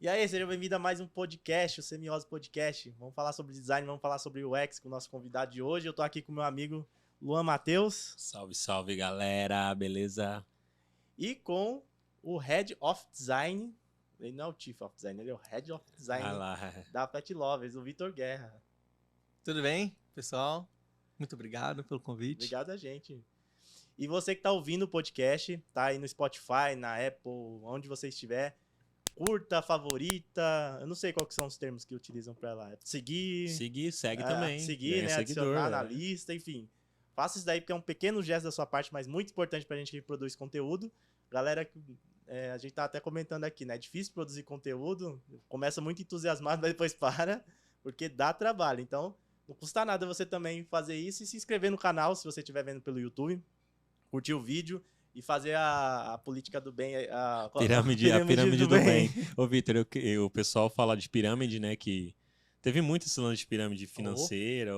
E aí, seja bem-vindo a mais um podcast, o Semiose Podcast. Vamos falar sobre design, vamos falar sobre o UX com o nosso convidado de hoje. Eu tô aqui com o meu amigo Luan Matheus. Salve, salve, galera, beleza? E com o Head of Design. Ele não é o Chief of Design, ele é o Head of Design lá. da Pet Lovers, o Vitor Guerra. Tudo bem, pessoal? Muito obrigado pelo convite. Obrigado a gente. E você que tá ouvindo o podcast, tá aí no Spotify, na Apple, onde você estiver, curta, favorita, eu não sei quais são os termos que utilizam pra lá. Segue Também. Seguir, né? Seguidor, Adicionar na lista, enfim. Faça isso daí porque é um pequeno gesto da sua parte, mas muito importante pra gente que produz conteúdo. Galera, a gente tá até comentando aqui, né? É difícil produzir conteúdo, começa muito entusiasmado, mas depois para, porque dá trabalho. Então, não custa nada você também fazer isso e se inscrever no canal, se você estiver vendo pelo YouTube, curtir o vídeo e fazer a política do bem. A pirâmide do bem. Ô, Vitor, o pessoal fala de pirâmide, né? Que teve muito esse lance de pirâmide financeira.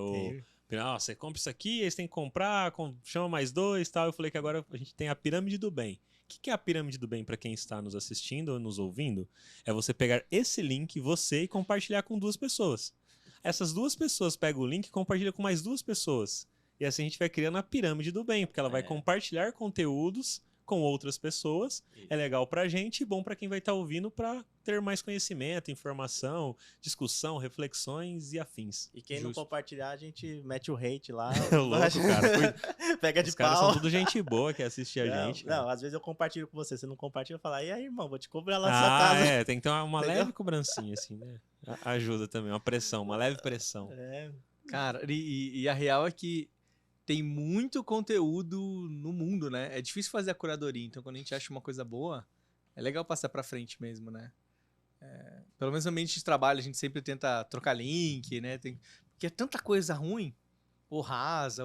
Você compra isso aqui, aí você tem que comprar, chama mais dois e tal. Eu falei que agora a gente tem a pirâmide do bem. O que é a pirâmide do bem para quem está nos assistindo ou nos ouvindo? É você pegar esse link, e compartilhar com duas pessoas. Essas duas pessoas pegam o link e compartilham com mais duas pessoas. E assim a gente vai criando a pirâmide do bem, porque ela vai compartilhar conteúdos com outras pessoas. Isso. É legal pra gente e bom pra quem vai estar ouvindo pra ter mais conhecimento, informação, discussão, reflexões e afins. E quem não compartilhar, a gente mete o hate lá. Louco, cara. Pega de Os pau. caras são tudo gente boa que assiste a gente. Não, às vezes eu compartilho com você. Você não compartilha, eu falo, e aí, irmão, vou te cobrar lá na sua casa. Tem que ter uma leve cobrancinha, assim, né? Ajuda também, uma pressão, uma leve pressão. Cara, e a real é que tem muito conteúdo no mundo, né? É difícil fazer a curadoria, então quando a gente acha uma coisa boa, é legal passar pra frente mesmo, né? Pelo menos no ambiente de trabalho a gente sempre tenta trocar link, né? Porque é tanta coisa ruim, ou rasa,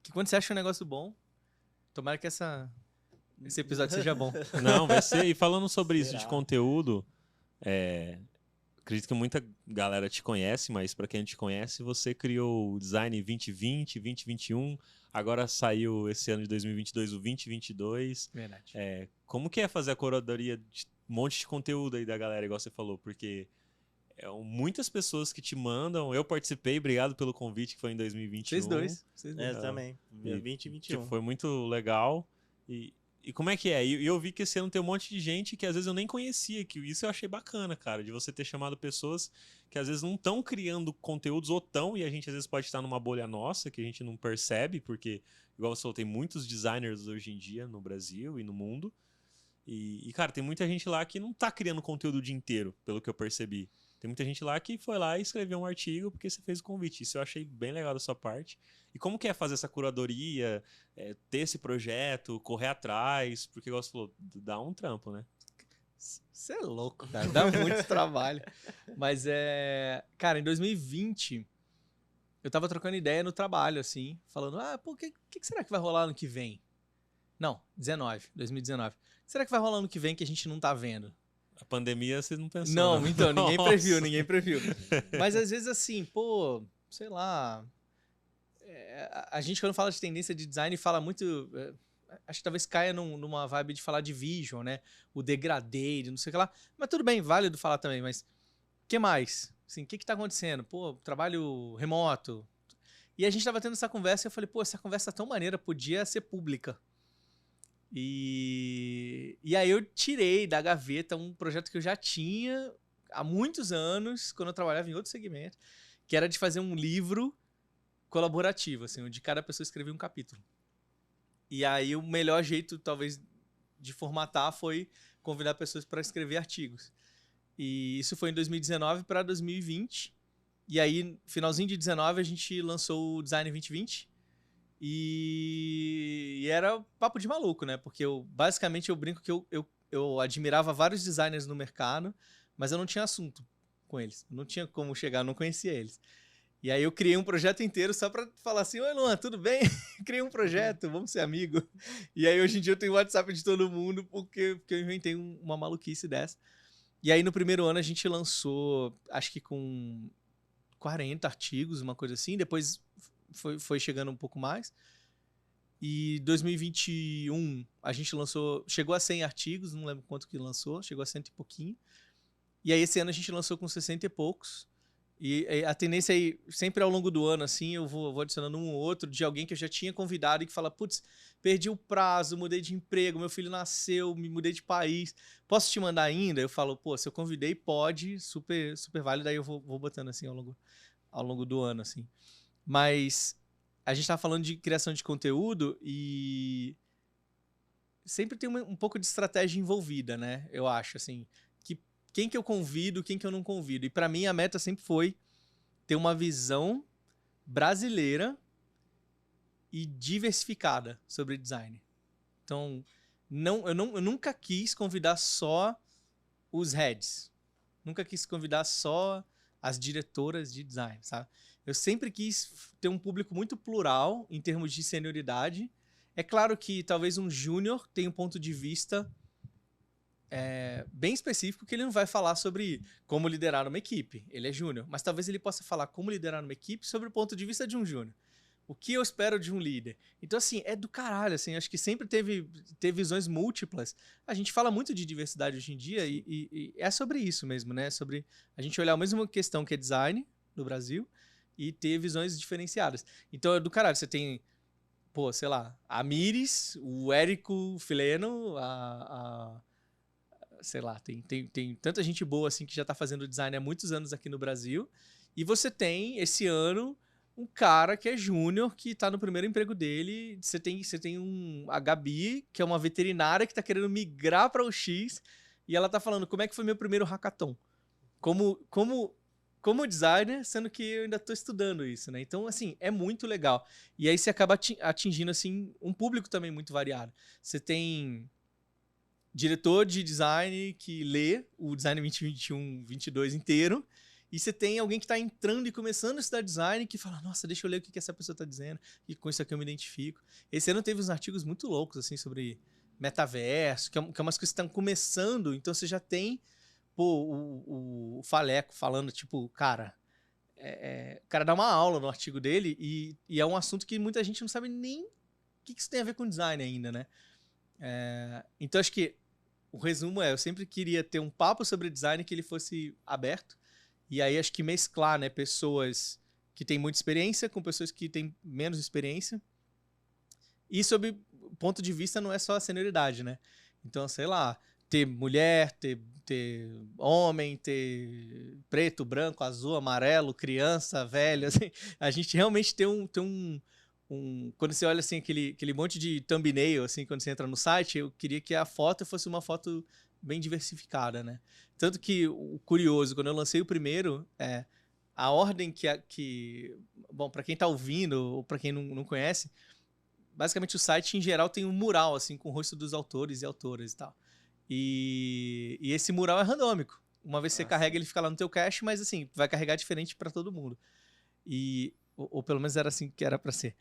que quando você acha um negócio bom, tomara que esse episódio seja bom. Não, vai ser. E falando sobre isso de conteúdo, acredito que muita galera te conhece, mas para quem não te conhece, você criou o Design 2020, 2021, agora saiu esse ano de 2022 o 2022. Verdade. Como que é fazer a curadoria de um monte de conteúdo aí da galera, igual você falou? Porque muitas pessoas que te mandam, eu participei, obrigado pelo convite que foi em 2021. Vocês dois. Também, 2021. Tipo, foi muito legal. E como é que é? E eu vi que esse ano tem um monte de gente que às vezes eu nem conhecia, que isso eu achei bacana, cara, de você ter chamado pessoas que às vezes não estão criando conteúdos ou tão, e a gente às vezes pode estar numa bolha nossa, que a gente não percebe, porque, igual você falou, tem muitos designers hoje em dia no Brasil e no mundo, e cara, tem muita gente lá que não tá criando conteúdo o dia inteiro, pelo que eu percebi. Tem muita gente lá que foi lá e escreveu um artigo porque você fez o convite. Isso eu achei bem legal da sua parte. E como que é fazer essa curadoria, ter esse projeto, correr atrás? Porque, igual você falou, dá um trampo, né? Você é louco, cara. Dá muito trabalho. Mas, cara, em 2020, eu tava trocando ideia no trabalho, assim, falando, o que será que vai rolar ano que vem? Não, 2019. Será que vai rolar ano que vem que a gente não tá vendo? A pandemia você não pensou. Não, então, ninguém previu. Mas às vezes assim, sei lá, a gente quando fala de tendência de design fala muito, acho que talvez caia numa vibe de falar de vision, né? O degradê, não sei o que lá. Mas tudo bem, válido falar também, mas o que mais? Assim, o que tá acontecendo? Trabalho remoto. E a gente tava tendo essa conversa e eu falei, essa conversa tão maneira podia ser pública. E aí eu tirei da gaveta um projeto que eu já tinha há muitos anos, quando eu trabalhava em outro segmento, que era de fazer um livro colaborativo, assim, onde cada pessoa escrevia um capítulo. E aí o melhor jeito, talvez, de formatar foi convidar pessoas para escrever artigos. E isso foi em 2019 para 2020. E aí, finalzinho de 2019, a gente lançou o Design 2020. E era papo de maluco, né? Porque basicamente eu brinco que eu admirava vários designers no mercado, mas eu não tinha assunto com eles. Não tinha como chegar, eu não conhecia eles. E aí eu criei um projeto inteiro só pra falar assim, oi Luan, tudo bem? Criei um projeto, vamos ser amigo. E aí hoje em dia eu tenho o WhatsApp de todo mundo porque eu inventei uma maluquice dessa. E aí no primeiro ano a gente lançou, acho que com 40 artigos, uma coisa assim, depois foi chegando um pouco mais. E 2021 a gente chegou a 100 artigos, não lembro quanto que lançou, chegou a 100 e pouquinho. E aí esse ano a gente lançou com 60 e poucos. E a tendência aí, sempre ao longo do ano, assim, eu vou adicionando um ou outro de alguém que eu já tinha convidado e que fala, putz, perdi o prazo, mudei de emprego, meu filho nasceu, me mudei de país, posso te mandar ainda? Eu falo, pô, se eu convidei, pode, super, super válido, aí eu vou botando assim ao longo do ano, assim. Mas a gente tava falando de criação de conteúdo e sempre tem um pouco de estratégia envolvida, né? Eu acho, assim, quem que eu convido, quem que eu não convido. E para mim a meta sempre foi ter uma visão brasileira e diversificada sobre design. Então, eu nunca quis convidar só os heads. Nunca quis convidar só as diretoras de design, sabe? Eu sempre quis ter um público muito plural em termos de senioridade. É claro que talvez um júnior tenha um ponto de vista bem específico, que ele não vai falar sobre como liderar uma equipe. Ele é júnior, mas talvez ele possa falar como liderar uma equipe sobre o ponto de vista de um júnior. O que eu espero de um líder. Então, assim, é do caralho, assim, acho que sempre teve visões múltiplas. A gente fala muito de diversidade hoje em dia e é sobre isso mesmo, né? Sobre a gente olhar a mesma questão que é design no Brasil e ter visões diferenciadas. Então, é do caralho. Você tem, pô, sei lá, a Miris, o Érico Fileno, sei lá, tem tanta gente boa assim que já tá fazendo design há muitos anos aqui no Brasil. E você tem, esse ano, um cara que é júnior, que tá no primeiro emprego dele. Você tem a Gabi, que é uma veterinária que tá querendo migrar para o X, e ela tá falando, como é que foi meu primeiro hackathon? Como designer, sendo que eu ainda tô estudando isso, né? Então, assim, é muito legal. E aí você acaba atingindo, assim, um público também muito variado. Você tem diretor de design que lê o design 2021, 22 inteiro, e você tem alguém que está entrando e começando a estudar design que fala, nossa, deixa eu ler o que essa pessoa está dizendo, e com isso aqui eu me identifico. Esse ano teve uns artigos muito loucos, assim, sobre metaverso, que é umas coisas que estão começando, então você já tem, pô, o Faleco falando, tipo, cara, o cara dá uma aula no artigo dele e é um assunto que muita gente não sabe nem o que isso tem a ver com design ainda, né? Então acho que o resumo eu sempre queria ter um papo sobre design que ele fosse aberto, e aí acho que mesclar, né, pessoas que têm muita experiência com pessoas que têm menos experiência, e sob ponto de vista não é só a senioridade, né? Então, sei lá, ter mulher, ter homem, ter preto, branco, azul, amarelo, criança, velho, assim, a gente realmente tem quando você olha assim aquele monte de thumbnail, assim, quando você entra no site, eu queria que a foto fosse uma foto bem diversificada, né? Tanto que o curioso, quando eu lancei o primeiro, a ordem bom, para quem tá ouvindo ou para quem não conhece, basicamente o site em geral tem um mural assim com o rosto dos autores e autoras e tal. E esse mural é randômico. Uma vez que você carrega, ele fica lá no teu cache, mas assim, vai carregar diferente para todo mundo. Ou pelo menos era assim que era para ser.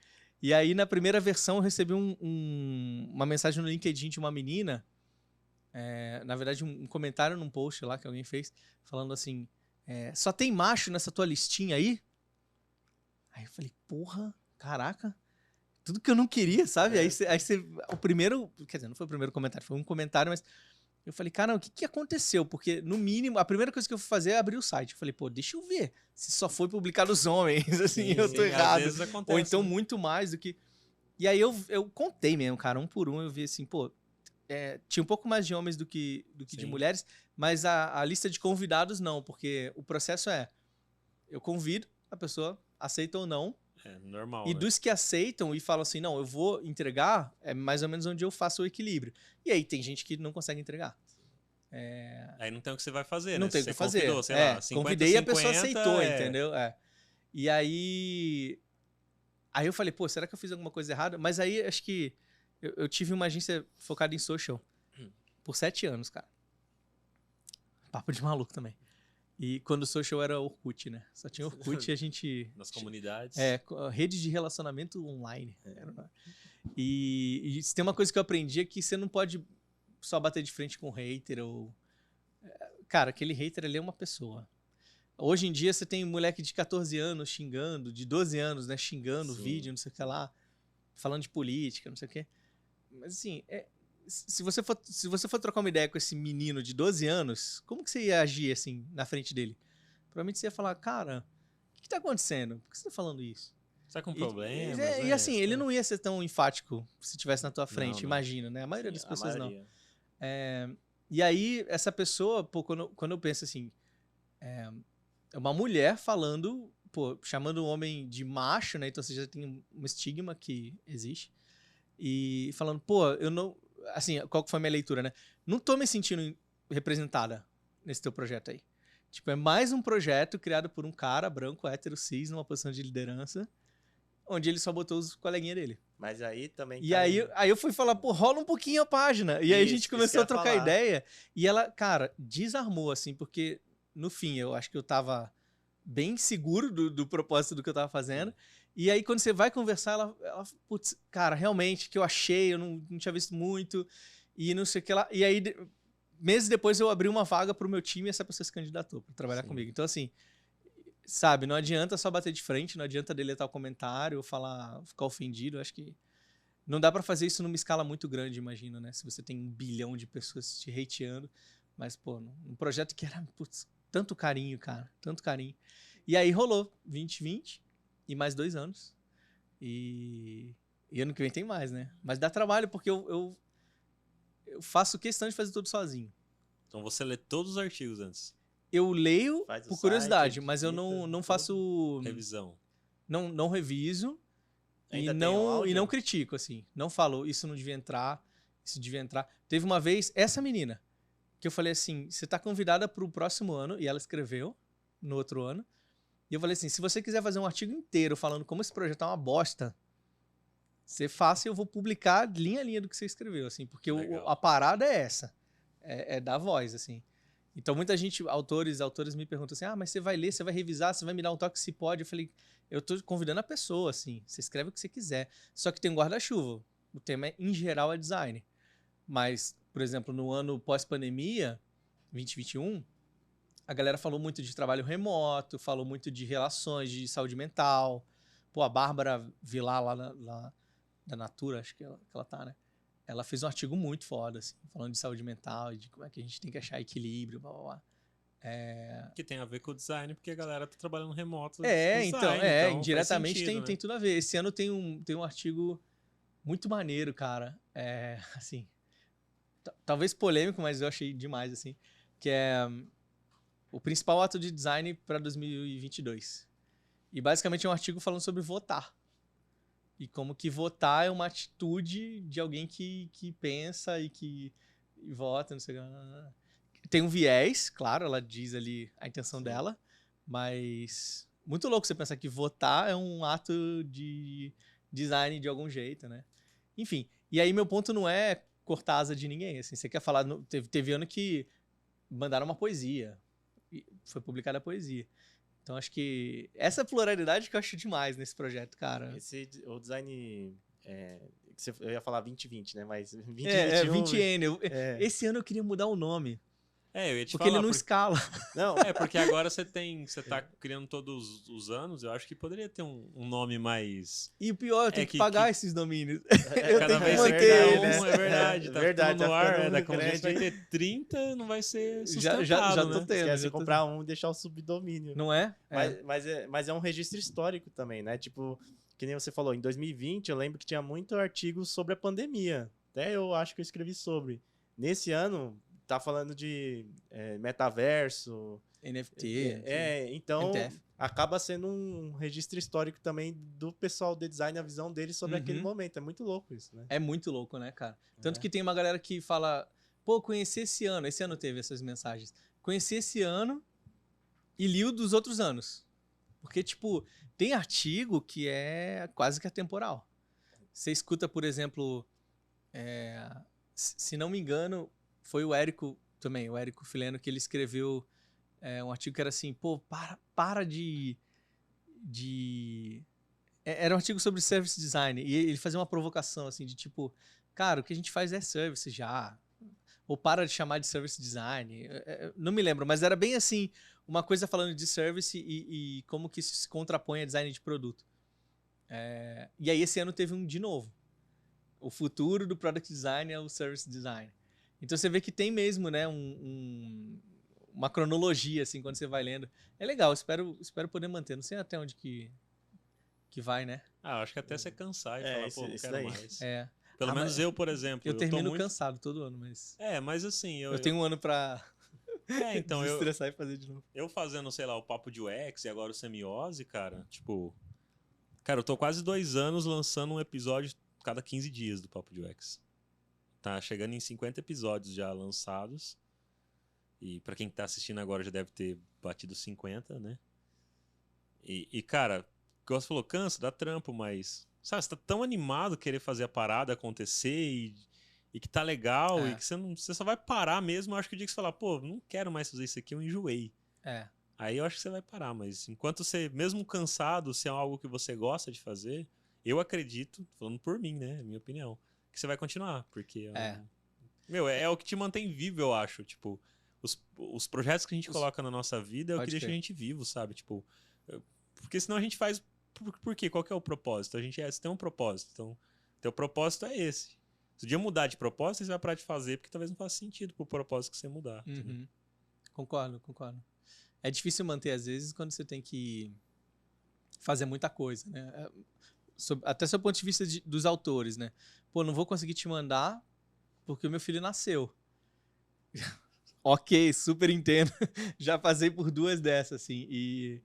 E aí, na primeira versão, eu recebi uma mensagem no LinkedIn de uma menina, na verdade, um comentário num post lá que alguém fez, falando assim, só tem macho nessa tua listinha aí? Aí eu falei, porra, caraca, tudo que eu não queria, sabe? Aí você, o primeiro, quer dizer, não foi o primeiro comentário, foi um comentário, mas eu falei, cara, o que aconteceu? Porque, no mínimo, a primeira coisa que eu fui fazer é abrir o site. Eu falei, pô, deixa eu ver se só foi publicado os homens, assim, eu tô errado. Às vezes acontece, ou então né? muito mais do que... E aí eu contei mesmo, cara, um por um, eu vi assim, pô, tinha um pouco mais de homens do que de mulheres, mas a lista de convidados não, porque o processo eu convido, a pessoa aceita ou não, Normal, e né? dos que aceitam e falam assim, não, eu vou entregar, é mais ou menos onde eu faço o equilíbrio. E aí tem gente que não consegue entregar. Aí não tem o que você vai fazer, Não né? tem o Você que fazer. convidou, sei lá, 50, convidei e a 50, pessoa aceitou, entendeu? E aí eu falei, pô, será que eu fiz alguma coisa errada? Mas aí acho que eu tive uma agência focada em social por 7 anos, cara. Papo de maluco também. E quando o social era Orkut, né? Só tinha Orkut e a gente... Nas comunidades. Rede de relacionamento online. E se tem uma coisa que eu aprendi é que você não pode só bater de frente com um hater ou... Cara, aquele hater ali é uma pessoa. Hoje em dia você tem moleque de 14 anos xingando, de 12 anos, né? Xingando vídeo, não sei o que lá, falando de política, não sei o que. Mas assim, se você for trocar uma ideia com esse menino de 12 anos, como que você ia agir, assim, na frente dele? Provavelmente você ia falar, cara, o que tá acontecendo? Por que você tá falando isso? Você tá com problemas, E assim, ele não ia ser tão enfático se estivesse na tua frente, Não. imagina, né? A maioria das pessoas não. maioria. E aí, essa pessoa, pô, quando eu penso assim, é uma mulher falando, pô, chamando um homem de macho, né? Então você já tem um estigma que existe. E falando, pô, eu não... Assim, qual que foi a minha leitura, né? Não tô me sentindo representada nesse teu projeto aí. Tipo, é mais um projeto criado por um cara branco, hétero, cis, numa posição de liderança, onde ele só botou os coleguinhas dele. Mas aí também... E aí eu fui falar, pô, rola um pouquinho a página. E aí a gente começou a trocar ideia. E ela, cara, desarmou, assim, porque, no fim, eu acho que eu tava bem seguro do propósito do que eu tava fazendo. E aí, quando você vai conversar, ela putz, cara, realmente, que eu achei, eu não tinha visto muito, e não sei o que lá. E aí, meses depois, eu abri uma vaga pro meu time e essa pessoa se candidatou pra trabalhar comigo. Então, assim, sabe, não adianta só bater de frente, não adianta deletar o comentário ou ficar ofendido. Eu acho que não dá pra fazer isso numa escala muito grande, imagino, né? Se você tem 1 bilhão de pessoas te hateando. Mas, pô, num projeto que era, putz, tanto carinho, cara, tanto carinho. E aí rolou 2020 e mais 2 anos. E ano que vem tem mais, né? Mas dá trabalho porque eu faço questão de fazer tudo sozinho. Então você lê todos os artigos antes. Eu leio por curiosidade, site, mas eu não faço... Revisão. Não reviso e Ainda tem o áudio? não critico, assim. Não falo, isso não devia entrar, isso devia entrar. Teve uma vez, essa menina, que eu falei assim, você tá convidada pro próximo ano, e ela escreveu no outro ano. E eu falei assim, se você quiser fazer um artigo inteiro falando como esse projeto é uma bosta, você faça e eu vou publicar linha a linha do que você escreveu, assim, porque a parada é essa, é dar voz, assim. Então muita gente, autores me perguntam assim, mas você vai ler, você vai revisar, você vai me dar um toque se pode? Eu falei, eu tô convidando a pessoa, assim, você escreve o que você quiser. Só que tem um guarda-chuva, o tema em geral é design. Mas, por exemplo, no ano pós-pandemia, 2021, a galera falou muito de trabalho remoto, falou muito de relações, de saúde mental. Pô, a Bárbara Vilar lá da Natura, acho que ela tá, né? Ela fez um artigo muito foda, assim, falando de saúde mental e de como é que a gente tem que achar equilíbrio, blá, blá, blá. Que tem a ver com o design, porque a galera tá trabalhando remoto. Então indiretamente sentido, tem tudo a ver. Esse ano tem um artigo muito maneiro, cara. Assim, talvez polêmico, mas eu achei demais, assim, que é o principal ato de design para 2022. E basicamente é um artigo falando sobre votar. E como que votar é uma atitude de alguém que pensa e que vota, não sei o que. Tem um viés, claro, ela diz ali a intenção dela, mas muito louco você pensar que votar é um ato de design de algum jeito, né? Enfim, e aí meu ponto não é cortar a asa de ninguém, assim, você quer falar, teve ano que mandaram uma poesia, e foi publicada a poesia. Então acho que essa pluralidade que eu acho demais nesse projeto, cara. O design... eu ia falar 2020, né? Mas 2021... 20N. Esse ano eu queria mudar o nome. Eu ia te porque falar, ele não escala. Não. Porque agora você tá criando todos os anos, eu acho que poderia ter um nome mais... E o pior, eu tenho que pagar esses domínios. Eu cada tenho vez manter né? É verdade. Tá verdade, no ar, daqui a gente vai ter 30, não vai ser sustentável, já tô né? tendo. Esquece de comprar um e deixar o subdomínio. Não é? Mas é um registro histórico também, né? Tipo, que nem você falou, em 2020 eu lembro que tinha muito artigo sobre a pandemia. Até eu acho que eu escrevi sobre. Nesse ano... tá falando de metaverso, NFT. então MTF. acaba sendo um registro histórico também do pessoal de design, a visão deles sobre aquele momento. É muito louco isso, né? É muito louco, né, cara? Tanto que tem uma galera que fala, pô, conheci esse ano teve essas mensagens, conheci esse ano e li o dos outros anos. Porque, tipo, tem artigo que é quase que atemporal. Você escuta, por exemplo, se não me engano, foi o Érico também, o Érico Fileno, que ele escreveu um artigo que era assim, pô, para de... Era um artigo sobre service design, e ele fazia uma provocação, assim, de tipo, cara, o que a gente faz é service já, ou para de chamar de service design, não me lembro, mas era bem assim, uma coisa falando de service e como que isso se contrapõe a design de produto. E aí esse ano teve um de novo. o futuro do product design é o service design. Então você vê que tem mesmo, né, uma cronologia, assim, quando você vai lendo. É legal, espero poder manter. Não sei até onde que vai, né? Acho que até você cansar e falar, pô, não isso quero daí. mais. É. Pelo menos eu, por exemplo. Eu termino tô muito... cansado todo ano, mas... mas assim... Eu tenho um ano pra então desestressar e fazer de novo. Eu fazendo, sei lá, o Papo de UX e agora o Semiose, cara, tipo... Cara, eu tô quase 2 anos lançando um episódio cada 15 dias do Papo de UX. Tá chegando em 50 episódios já lançados. E pra quem tá assistindo agora já deve ter batido 50, né? E cara, como você falou, cansa, dá trampo, mas... Sabe, você tá tão animado querer fazer a parada acontecer e que tá legal e que você só vai parar mesmo. Eu acho que o dia que você falar, pô, não quero mais fazer isso aqui, eu enjoei. Aí eu acho que você vai parar, mas enquanto você, mesmo cansado, se é algo que você gosta de fazer, eu acredito, falando por mim, né, é minha opinião, que você vai continuar, porque... Meu, é o que te mantém vivo, eu acho, tipo, os projetos que a gente coloca na nossa vida é o que deixa a gente vivo, sabe, tipo, porque senão a gente faz, por quê? Qual que é o propósito? Você tem um propósito, então, teu propósito é esse. Se o dia mudar de propósito, você vai parar de fazer, porque talvez não faça sentido pro propósito que você mudar. Uhum. Concordo. É difícil manter, às vezes, quando você tem que fazer muita coisa, né? Até sob o ponto de vista dos autores, né? Pô, não vou conseguir te mandar porque o meu filho nasceu. Ok, super entendo. Já passei por 2 dessas, assim.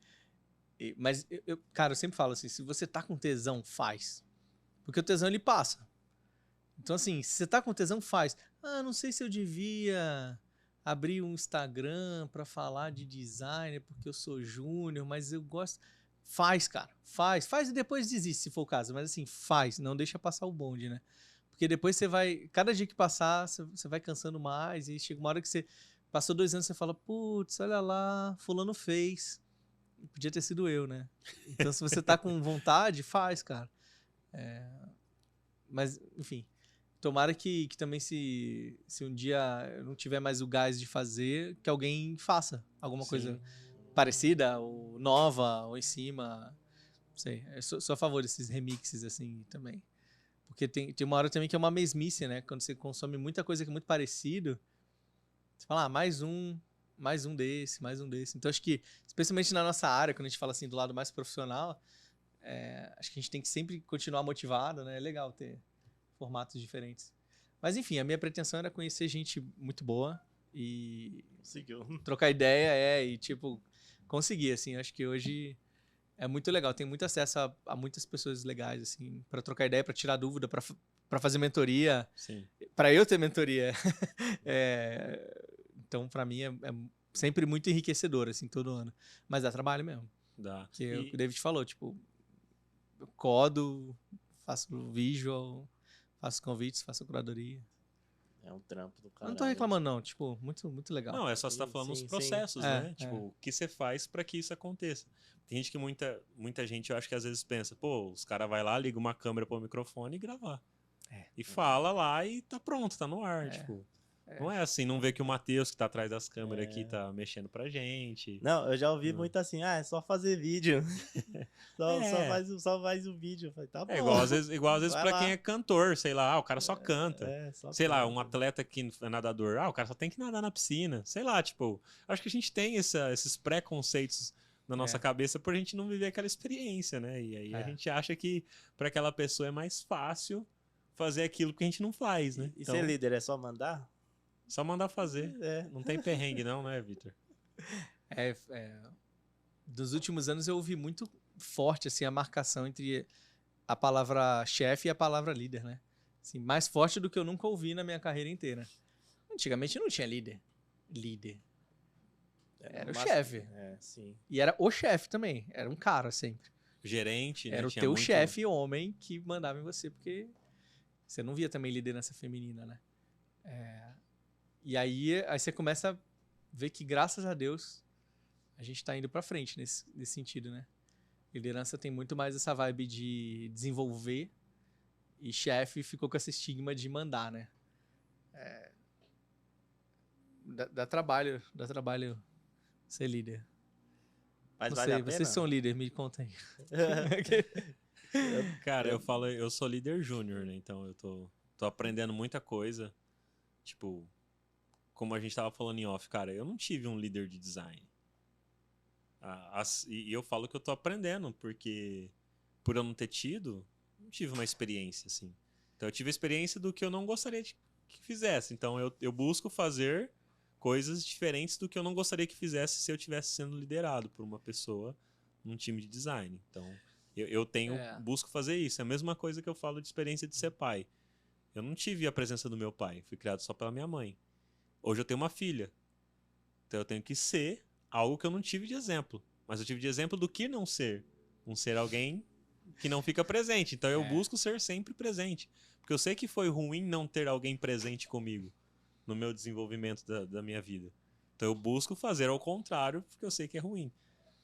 Mas, cara, eu sempre falo assim, se você tá com tesão, faz. Porque o tesão, ele passa. Então, assim, se você tá com tesão, faz. Não sei se eu devia abrir um Instagram pra falar de designer porque eu sou júnior, mas eu gosto... Faz, cara. Faz e depois desiste, se for o caso. Mas, assim, faz. Não deixa passar o bonde, né? Porque depois você vai... Cada dia que passar, você vai cansando mais e chega uma hora que você... Passou 2 anos, você fala, putz, olha lá, fulano fez. Podia ter sido eu, né? Então, se você tá com vontade, faz, cara. Mas, enfim... Tomara que também se um dia eu não tiver mais o gás de fazer, que alguém faça alguma coisa parecida, ou nova, ou em cima. Não sei. Eu sou a favor desses remixes, assim, também. Porque tem uma hora também que é uma mesmice, né? Quando você consome muita coisa que é muito parecido, você fala, mais um desse. Então, acho que, especialmente na nossa área, quando a gente fala assim do lado mais profissional, acho que a gente tem que sempre continuar motivado, né? É legal ter formatos diferentes. Mas enfim, a minha pretensão era conhecer gente muito boa e trocar ideia, e tipo, conseguir, assim, acho que hoje é muito legal, tem muito acesso a muitas pessoas legais, assim, para trocar ideia, para tirar dúvida, para fazer mentoria, para eu ter mentoria. Então, para mim, é sempre muito enriquecedor, assim, todo ano. Mas dá trabalho mesmo. Dá. Que o David falou, tipo, eu codo, faço visual, faço convites, faço curadoria. É um trampo do cara. Não tô reclamando, não. Tipo, muito, muito legal. Não, é só você tá falando os processos, né? Tipo, o que você faz pra que isso aconteça. Tem gente que muita gente, eu acho que às vezes pensa, pô, os caras vai lá, liga uma câmera pro microfone e gravar. E fala lá e tá pronto, tá no ar, tipo... Não é assim, não vê que o Matheus que tá atrás das câmeras aqui tá mexendo pra gente. Não, eu já ouvi muito assim, é só fazer vídeo. só faz o vídeo. Eu falei, tá bom. Igual às vezes pra quem é cantor, sei lá, o cara só canta. Sei lá, um atleta que é nadador, o cara só tem que nadar na piscina. Sei lá, tipo, acho que a gente tem esses preconceitos na nossa cabeça por a gente não viver aquela experiência, né? E aí a gente acha que pra aquela pessoa é mais fácil fazer aquilo que a gente não faz, né? E ser líder é só mandar? Só mandar fazer. Não tem perrengue não, né, Vitor? Dos últimos anos eu ouvi muito forte assim, a marcação entre a palavra chefe e a palavra líder, né? Assim, mais forte do que eu nunca ouvi na minha carreira inteira. Antigamente não tinha líder. Era o chefe. E era o chefe também. Era um cara sempre. Gerente, né? Era o teu chefe homem que mandava em você, porque você não via também liderança feminina, né? E aí você começa a ver que, graças a Deus, a gente tá indo pra frente nesse sentido, né? Liderança tem muito mais essa vibe de desenvolver e chefe ficou com esse estigma de mandar, né? Dá trabalho ser líder. Mas vale a pena? Vocês são líder, me conta aí. Cara, eu falo, eu sou líder júnior, né? Então eu tô aprendendo muita coisa. Tipo, como a gente tava falando em off, cara, eu não tive um líder de design. E eu falo que eu tô aprendendo, porque por eu não ter tido, não tive uma experiência, assim. Então eu tive a experiência do que eu não gostaria que fizesse. Então eu busco fazer coisas diferentes do que eu não gostaria que fizesse se eu estivesse sendo liderado por uma pessoa num time de design. Então busco fazer isso. É a mesma coisa que eu falo de experiência de ser pai. Eu não tive a presença do meu pai, fui criado só pela minha mãe. Hoje eu tenho uma filha. Então eu tenho que ser algo que eu não tive de exemplo. Mas eu tive de exemplo do que não ser. Não ser alguém que não fica presente. Então eu busco ser sempre presente. Porque eu sei que foi ruim não ter alguém presente comigo no meu desenvolvimento da minha vida. Então eu busco fazer ao contrário, porque eu sei que é ruim.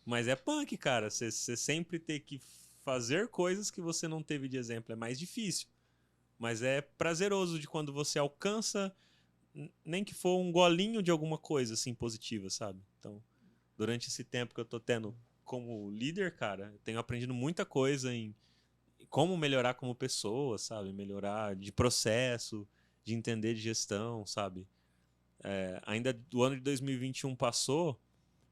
Mas é punk, cara. Você sempre ter que fazer coisas que você não teve de exemplo. É mais difícil. Mas é prazeroso de quando você alcança, nem que for um golinho de alguma coisa assim positiva, sabe? Então, durante esse tempo que eu tô tendo como líder, cara, eu tenho aprendido muita coisa em como melhorar como pessoa, sabe? Melhorar de processo, de entender de gestão, sabe? Ainda do ano de 2021 passou,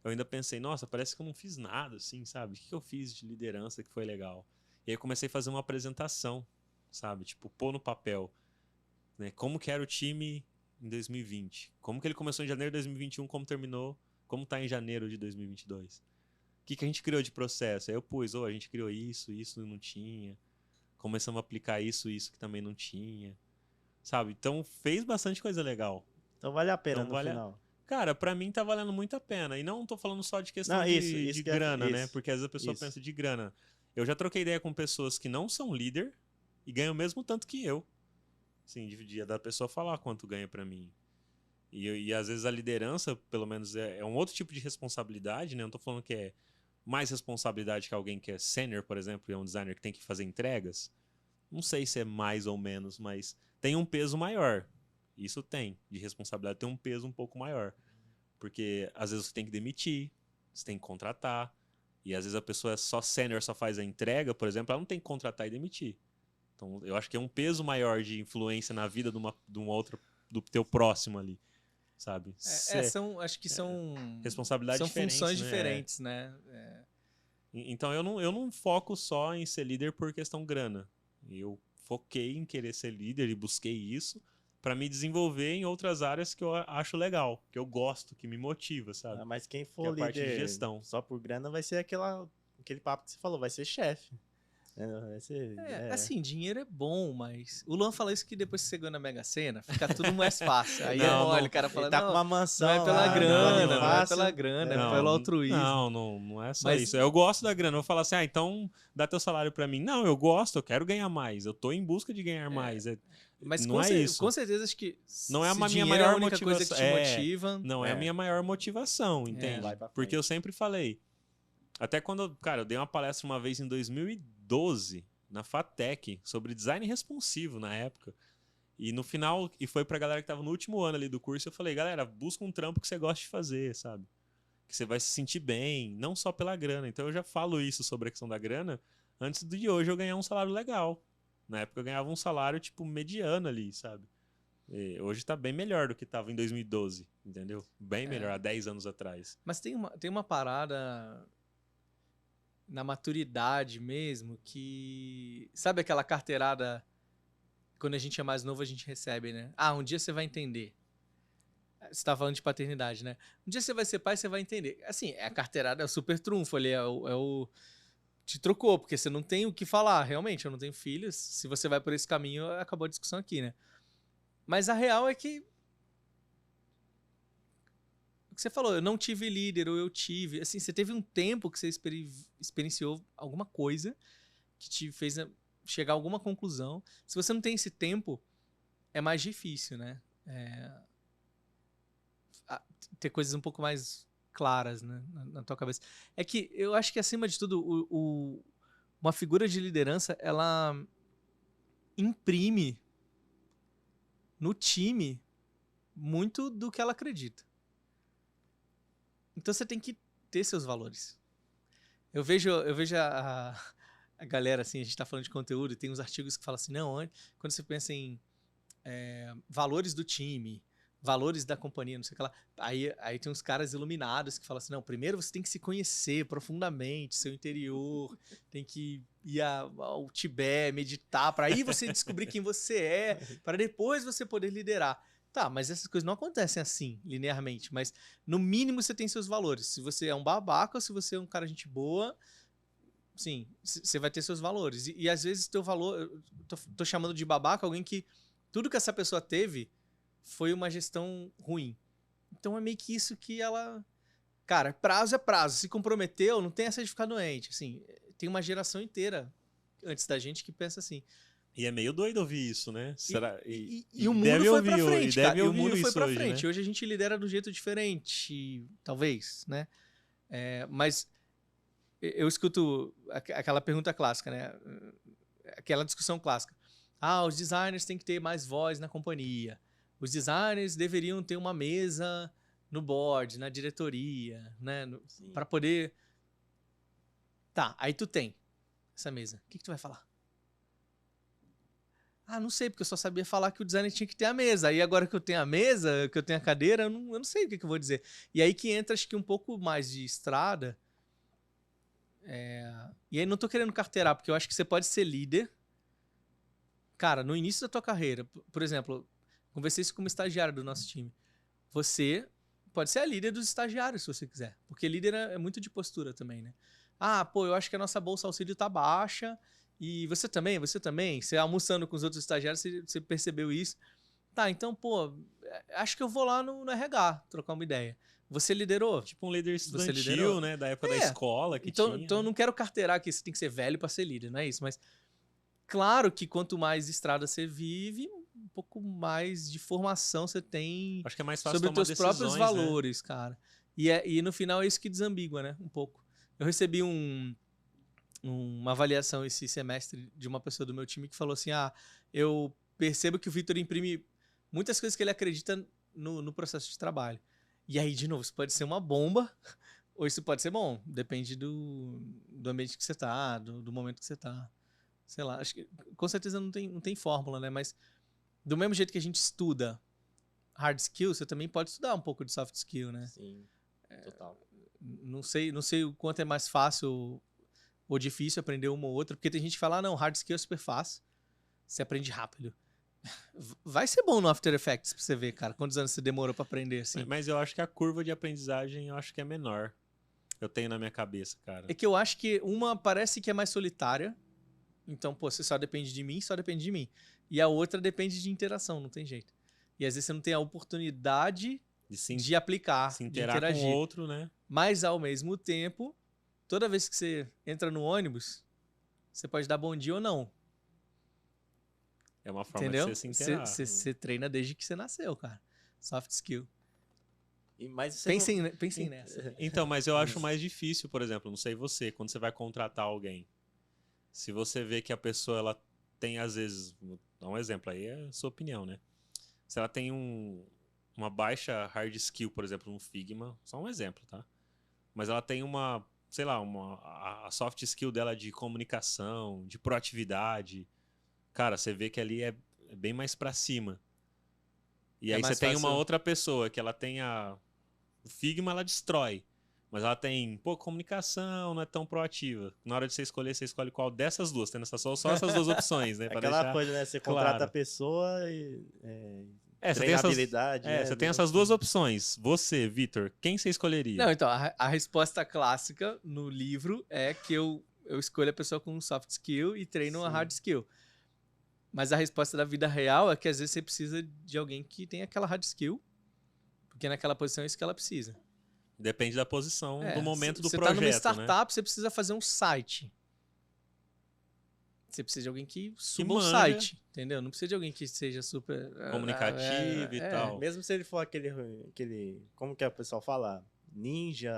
eu ainda pensei, nossa, parece que eu não fiz nada, assim, sabe? O que eu fiz de liderança que foi legal? E aí eu comecei a fazer uma apresentação, sabe? Tipo, pôr no papel, né? Como que era o time em 2020? Como que ele começou em janeiro de 2021, como terminou, como tá em janeiro de 2022? O que a gente criou de processo? Aí eu pus, a gente criou isso não tinha. Começamos a aplicar isso que também não tinha. Sabe? Então fez bastante coisa legal. Então vale a pena Então, no final. Cara, pra mim tá valendo muito a pena. E não tô falando só de questão Não, isso de que é- grana, né? isso, Porque às vezes a pessoa isso. pensa de grana. Eu já troquei ideia com pessoas que não são líder e ganham o mesmo tanto que eu. Sim, dividia da pessoa falar quanto ganha pra mim. E às vezes a liderança, pelo menos, é um outro tipo de responsabilidade, né? Eu não tô falando que é mais responsabilidade que alguém que é sênior, por exemplo, e é um designer que tem que fazer entregas. Não sei se é mais ou menos, mas tem um peso maior. Isso tem, de responsabilidade tem um peso um pouco maior. Porque às vezes você tem que demitir, você tem que contratar. E às vezes a pessoa é só sênior, só faz a entrega, por exemplo, ela não tem que contratar e demitir. Então eu acho que é um peso maior de influência na vida de uma outra, do teu próximo ali, sabe? Acho que são Responsabilidade diferente, funções né? diferentes, né? Então eu não foco só em ser líder por questão grana. Eu foquei em querer ser líder e busquei isso para me desenvolver em outras áreas que eu acho legal, que eu gosto, que me motiva, sabe? Mas quem Que é for a parte de líder gestão. só por grana vai ser aquele papo que você falou, vai ser chefe. Vai ser, Assim, dinheiro é bom, mas o Luan fala isso que depois que você ganha na Mega Sena, fica tudo mais fácil. Aí Não, mole, não. o cara fala, Ele tá com uma mansão não é pela lá, grana, não é Bonifácio. pela grana, é Não, pelo altruísmo. não é só Mas- isso. Eu gosto da grana. Eu vou falar assim, então dá teu salário para mim. Não, eu gosto, eu quero ganhar mais. Eu tô em busca de ganhar mais. Mas não é isso. Com certeza acho que Não é a minha dinheiro é maior a única motivação. coisa que te motiva. Não é a minha maior motivação, entende? Vai pra frente. Porque eu sempre falei. Até quando, cara, eu dei uma palestra uma vez em 2012 na FATEC sobre design responsivo na época. E no final, e foi pra galera que tava no último ano ali do curso, eu falei, galera, busca um trampo que você gosta de fazer, sabe? Que você vai se sentir bem, não só pela grana. Então eu já falo isso sobre a questão da grana antes de hoje eu ganhar um salário legal. Na época eu ganhava um salário, tipo, mediano ali, sabe? E hoje tá bem melhor do que tava em 2012, entendeu? Bem melhor, há 10 anos atrás. Mas tem uma parada na maturidade mesmo que... Sabe aquela carteirada, quando a gente é mais novo, a gente recebe, né? Um dia você vai entender. Você tá falando de paternidade, né? Um dia você vai ser pai, você vai entender. Assim, a carteirada é o super trunfo ali, te trocou, porque você não tem o que falar. Realmente, eu não tenho filhos. Se você vai por esse caminho, acabou a discussão aqui, né? Mas a real é que o que você falou, eu não tive líder, ou eu tive. Assim, você teve um tempo que você experienciou alguma coisa que te fez chegar a alguma conclusão. Se você não tem esse tempo, é mais difícil, né? Ter coisas um pouco mais claras, né, na tua cabeça. É que eu acho que, acima de tudo, uma figura de liderança, ela imprime no time muito do que ela acredita. Então você tem que ter seus valores. Eu vejo a galera, assim, a gente tá falando de conteúdo e tem uns artigos que falam assim, não, quando você pensa em valores do time, valores da companhia, não sei o que lá, aí tem uns caras iluminados que falam assim, não, primeiro você tem que se conhecer profundamente, seu interior, tem que ir ao Tibete, meditar, para aí você descobrir quem você é, para depois você poder liderar. Tá, mas essas coisas não acontecem assim, linearmente, mas no mínimo você tem seus valores. Se você é um babaca ou se você é um cara gente boa, sim, você vai ter seus valores. E às vezes teu valor, eu tô chamando de babaca alguém que tudo que essa pessoa teve foi uma gestão ruim. Então é meio que isso que ela... Cara, prazo é prazo. Se comprometeu, não tem essa de ficar doente. Assim, tem uma geração inteira antes da gente que pensa assim. E é meio doido ouvir isso, né? Será? E o mundo foi pra frente, cara. E o mundo foi pra hoje, frente. Né? Hoje a gente lidera do jeito diferente, talvez, né? Mas eu escuto aquela pergunta clássica, né? Aquela discussão clássica. Os designers têm que ter mais voz na companhia. Os designers deveriam ter uma mesa no board, na diretoria, né? Para poder... Tá, aí tu tem essa mesa. O que tu vai falar? Não sei, porque eu só sabia falar que o designer tinha que ter a mesa. Aí agora que eu tenho a mesa, que eu tenho a cadeira, eu não sei o que eu vou dizer. E aí que entra, acho que um pouco mais de estrada. E aí não tô querendo carteirar, porque eu acho que você pode ser líder. Cara, no início da tua carreira, por exemplo, conversei isso com uma estagiária do nosso time. Você pode ser a líder dos estagiários, se você quiser. Porque líder é muito de postura também, né? Eu acho que a nossa bolsa auxílio tá baixa. E você também. Você almoçando com os outros estagiários, você percebeu isso. Tá, então, acho que eu vou lá no RH trocar uma ideia. Você liderou? Tipo um líder estudantil, né? Da época da escola que tinha. Então eu não quero carteirar que você tem que ser velho para ser líder, não é isso. Mas claro que quanto mais estrada você vive, um pouco mais de formação você tem. Acho que é mais fácil sobre os teus próprios valores, né? cara. E no final é isso que desambigua, né? Um pouco. Eu recebi uma avaliação esse semestre de uma pessoa do meu time que falou assim, eu percebo que o Vitor imprime muitas coisas que ele acredita no processo de trabalho. E aí, de novo, isso pode ser uma bomba ou isso pode ser bom. Depende do ambiente que você tá, do momento que você tá. Sei lá, acho que com certeza não tem fórmula, né? Mas do mesmo jeito que a gente estuda hard skill, você também pode estudar um pouco de soft skill, né? Sim, total. Não sei o quanto é mais fácil ou difícil aprender uma ou outra, porque tem gente que fala, não, hard skill é super fácil, você aprende rápido. Vai ser bom no After Effects pra você ver, cara, quantos anos você demorou pra aprender, assim. Mas eu acho que a curva de aprendizagem, eu acho que é menor. Eu tenho na minha cabeça, cara. É que eu acho que uma parece que é mais solitária, então, você só depende de mim, E a outra depende de interação, não tem jeito. E às vezes você não tem a oportunidade de aplicar, se de interagir. Com o outro, né? Mas, ao mesmo tempo, toda vez que você entra no ônibus, você pode dar bom dia ou não. É uma forma entendeu? de você se interar. Você treina desde que você nasceu, cara. Soft skill. Mas pensem nessa. Então, mas eu acho mais difícil, por exemplo, não sei você, quando você vai contratar alguém. Se você vê que a pessoa ela tem, às vezes, vou dar um exemplo aí, é a sua opinião, né? Se ela tem uma baixa hard skill, por exemplo, no Figma, só um exemplo, tá? Mas ela tem sei lá, a soft skill dela de comunicação, de proatividade. Cara, você vê que ali é bem mais pra cima. E aí você tem uma outra pessoa que ela tem o Figma, ela destrói. Mas ela tem comunicação, não é tão proativa. Na hora de você escolher, você escolhe qual dessas duas. Tendo só essas duas opções, né? Aquela coisa, né? Você contrata a pessoa e treinabilidade. Você tem essas duas opções. Você, Vitor, quem você escolheria? Não, então, a resposta clássica no livro é que eu escolho a pessoa com soft skill e treino a hard skill. Mas a resposta da vida real é que às vezes você precisa de alguém que tem aquela hard skill, porque naquela posição é isso que ela precisa. Depende da posição, do momento do projeto. Você tá numa startup, você precisa fazer um site. Você precisa de alguém que suba o site, entendeu? Não precisa de alguém que seja super... comunicativo e tal. Mesmo se ele for aquele... Como que é o pessoal fala? Ninja,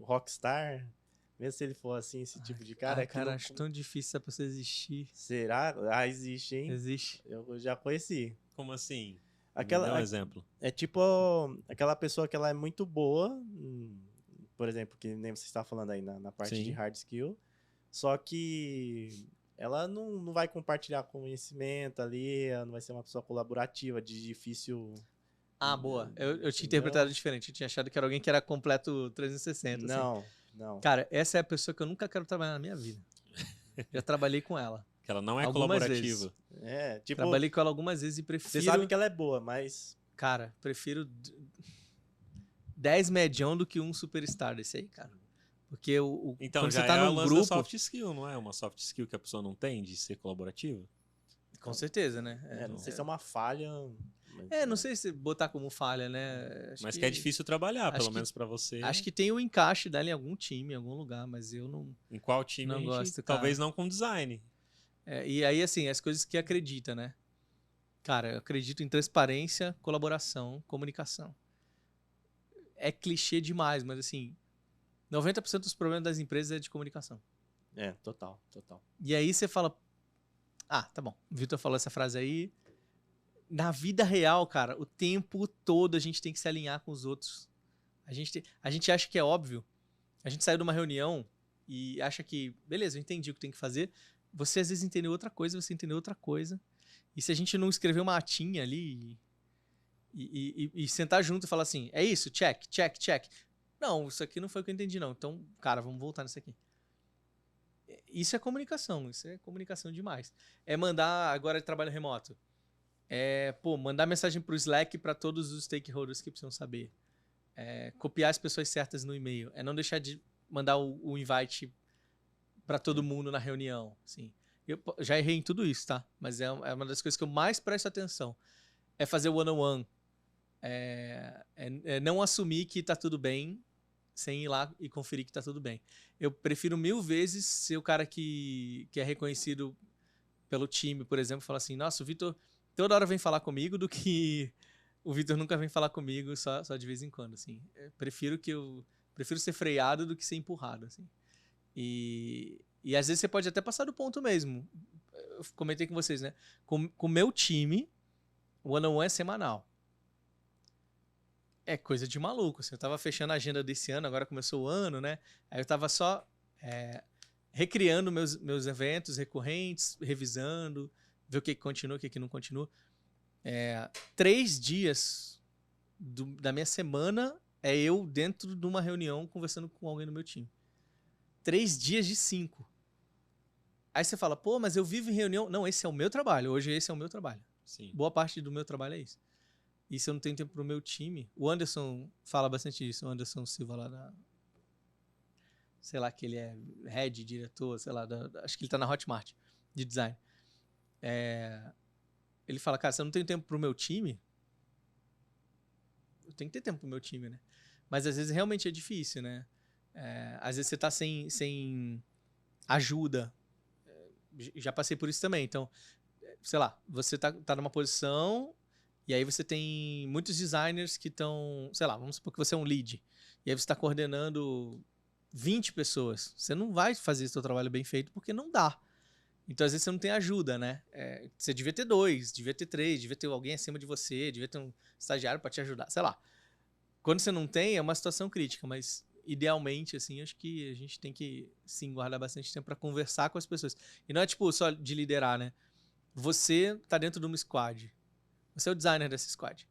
rockstar... Mesmo se ele for assim, esse tipo de cara... Cara, acho tão difícil essa pessoa existir. Será? Existe, hein? Existe. Eu já conheci. Como assim? Dá um exemplo. É tipo aquela pessoa que ela é muito boa, por exemplo, que nem você está falando aí na parte de hard skill, Só que ela não vai compartilhar conhecimento ali, ela não vai ser uma pessoa colaborativa, de difícil... Ah, boa. Eu tinha Entendeu? interpretado diferente. Eu tinha achado que era alguém que era completo 360, assim. Não. Cara, essa é a pessoa que eu nunca quero trabalhar na minha vida. Já trabalhei com ela. Que ela não é Algumas colaborativa. vezes. Tipo, Trabalhei com ela algumas vezes e prefiro... você sabe que ela é boa, mas... Cara, prefiro 10 medião do que um superstar desse aí, cara. Porque Então, quando já você tá é o num lance grupo... da soft skill, não é? Uma soft skill que a pessoa não tem de ser colaborativa? Com certeza, né? não sei se é uma falha... Não sei se botar como falha, né? Mas que é difícil trabalhar, pelo menos pra você. Acho que tem o encaixe dela em algum time, em algum lugar, mas eu não... Em qual time não a gente... gosto, cara. Talvez não com design. E aí, assim, as coisas que acredita, né? Cara, eu acredito em transparência, colaboração, comunicação. É clichê demais, mas assim, 90% dos problemas das empresas é de comunicação. Total. E aí você fala, tá bom, o Vitor falou essa frase aí. Na vida real, cara, o tempo todo a gente tem que se alinhar com os outros. A gente acha que é óbvio. A gente saiu de uma reunião e acha que, beleza, eu entendi o que tem que fazer. Você às vezes entendeu outra coisa, você entendeu outra coisa. E se a gente não escrever uma atinha ali e sentar junto e falar assim, é isso, check. Não, isso aqui não foi o que eu entendi, não. Então, cara, vamos voltar nisso aqui. Isso é comunicação demais. É mandar, agora de trabalho remoto. Mandar mensagem pro Slack para todos os stakeholders que precisam saber. Copiar as pessoas certas no e-mail. Não deixar de mandar o invite para todo mundo na reunião. Assim. Eu já errei em tudo isso, tá? Mas é uma das coisas que eu mais presto atenção. É fazer o one-on-one. Não assumir que tá tudo bem sem ir lá e conferir que tá tudo bem. Eu prefiro 1000 vezes ser o cara que é reconhecido pelo time, por exemplo, falar assim, nossa, o Vitor toda hora vem falar comigo, do que o Vitor nunca vem falar comigo só de vez em quando, assim. Prefiro ser freado do que ser empurrado, assim. E às vezes você pode até passar do ponto mesmo. Eu comentei com vocês, né? Com o meu time, o one-on-one é semanal. É coisa de maluco. Assim, eu tava fechando a agenda desse ano, agora começou o ano, né? Aí eu tava só recriando meus eventos recorrentes, revisando, ver o que continua, o que não continua. 3 dias da minha semana é eu dentro de uma reunião conversando com alguém do meu time. 3 dias de 5. Aí você fala, pô, mas eu vivo em reunião. Não, esse é o meu trabalho. Hoje esse é o meu trabalho. Sim. Boa parte do meu trabalho é isso. E se eu não tenho tempo pro meu time... O Anderson fala bastante disso. O Anderson Silva lá da... Sei lá, que ele é head, diretor, sei lá. Acho que ele tá na Hotmart, de design. Ele fala, cara, se eu não tenho tempo pro meu time... Eu tenho que ter tempo pro meu time, né? Mas às vezes realmente é difícil, né? Às vezes você tá sem ajuda. Já passei por isso também. Então, sei lá, você tá numa posição e aí você tem muitos designers que estão, sei lá, vamos supor que você é um lead. E aí você está coordenando 20 pessoas. Você não vai fazer seu trabalho bem feito porque não dá. Então, às vezes, você não tem ajuda, né? Você devia ter 2, devia ter 3, devia ter alguém acima de você, devia ter um estagiário para te ajudar, sei lá. Quando você não tem, é uma situação crítica, mas idealmente, assim, acho que a gente tem que, sim, guardar bastante tempo para conversar com as pessoas. E não é, tipo, só de liderar, né? Você tá dentro de uma squad. Você é o designer dessa squad.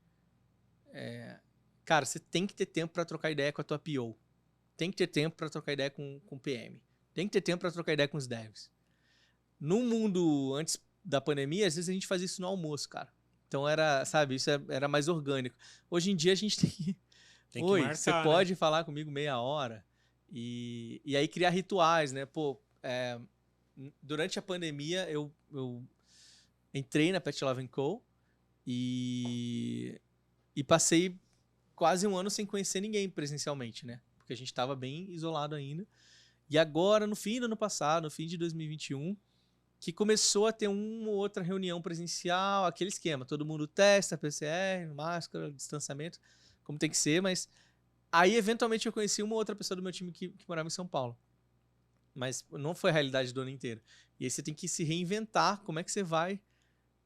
Cara, você tem que ter tempo para trocar ideia com a tua PO. Tem que ter tempo para trocar ideia com o PM. Tem que ter tempo para trocar ideia com os devs. No mundo antes da pandemia, às vezes a gente fazia isso no almoço, cara. Então era, sabe, isso era mais orgânico. Hoje em dia a gente tem que... Oi, marcar, você pode falar comigo meia hora? E aí criar rituais, né? Pô, durante a pandemia eu entrei na Pet Love & Co. E passei quase um ano sem conhecer ninguém presencialmente, né? Porque a gente estava bem isolado ainda. E agora, no fim do ano passado, no fim de 2021, que começou a ter uma ou outra reunião presencial, aquele esquema. Todo mundo testa, PCR, máscara, distanciamento, como tem que ser, mas aí, eventualmente, eu conheci uma ou outra pessoa do meu time que morava em São Paulo. Mas não foi a realidade do ano inteiro. E aí você tem que se reinventar. Como é que você vai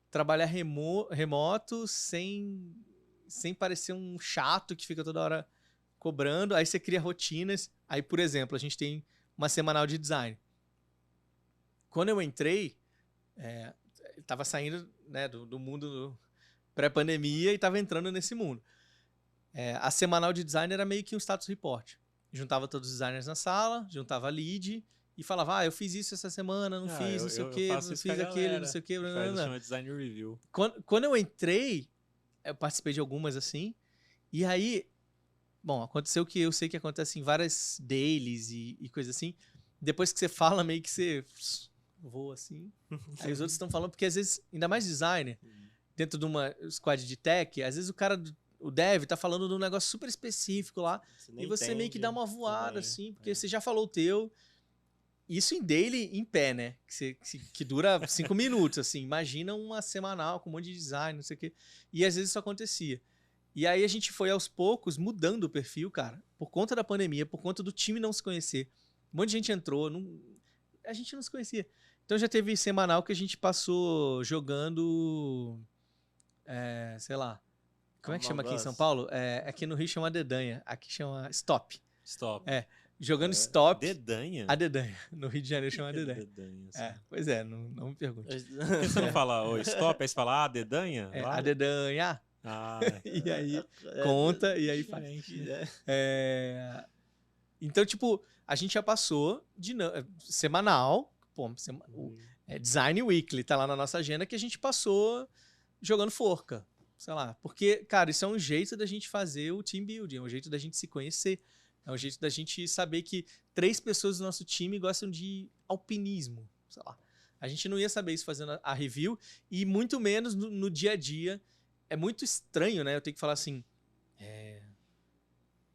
trabalhar remoto sem parecer um chato que fica toda hora cobrando? Aí você cria rotinas. Aí, por exemplo, a gente tem uma semanal de design. quando eu entrei, tava saindo, né, do mundo pré-pandemia e tava entrando nesse mundo. A semanal de design era meio que um status report. Juntava todos os designers na sala, juntava a lead e falava, eu fiz isso essa semana, não fiz, não sei o quê, não fiz aquele, não sei o quê. Chama design review. Quando eu entrei, eu participei de algumas assim, e aí, bom, aconteceu que eu sei que acontece em várias dailies e coisa assim. Depois que você fala, meio que você voa assim. Aí os outros estão falando, porque às vezes, ainda mais designer, dentro de uma squad de tech, às vezes o dev tá falando de um negócio super específico lá, e você meio que dá uma voada, assim, porque você já falou o teu. Isso em daily, em pé, né? Que dura 5 minutos, assim. Imagina uma semanal com um monte de design, não sei o quê. E às vezes isso acontecia. E aí a gente foi aos poucos mudando o perfil, cara, por conta da pandemia, por conta do time não se conhecer. Um monte de gente entrou, a gente não se conhecia. Então já teve semanal que a gente passou jogando, sei lá, como é que chama aqui em São Paulo? Aqui no Rio chama dedanha, aqui chama stop. Stop. Jogando stop. Dedanha? A dedanha. No Rio de Janeiro chama dedanha. Pois é, não me pergunte. Por que você não fala stop, aí você fala dedanha? A dedanha. E aí conta e aí faz. Então, tipo, a gente já passou de semanal, Design Weekly, tá lá na nossa agenda, que a gente passou jogando forca, sei lá. Porque, cara, isso é um jeito da gente fazer o team building, é um jeito da gente se conhecer, é um jeito da gente saber que 3 pessoas do nosso time gostam de alpinismo, sei lá. A gente não ia saber isso fazendo a review e muito menos no dia a dia. É muito estranho, né? Eu tenho que falar assim,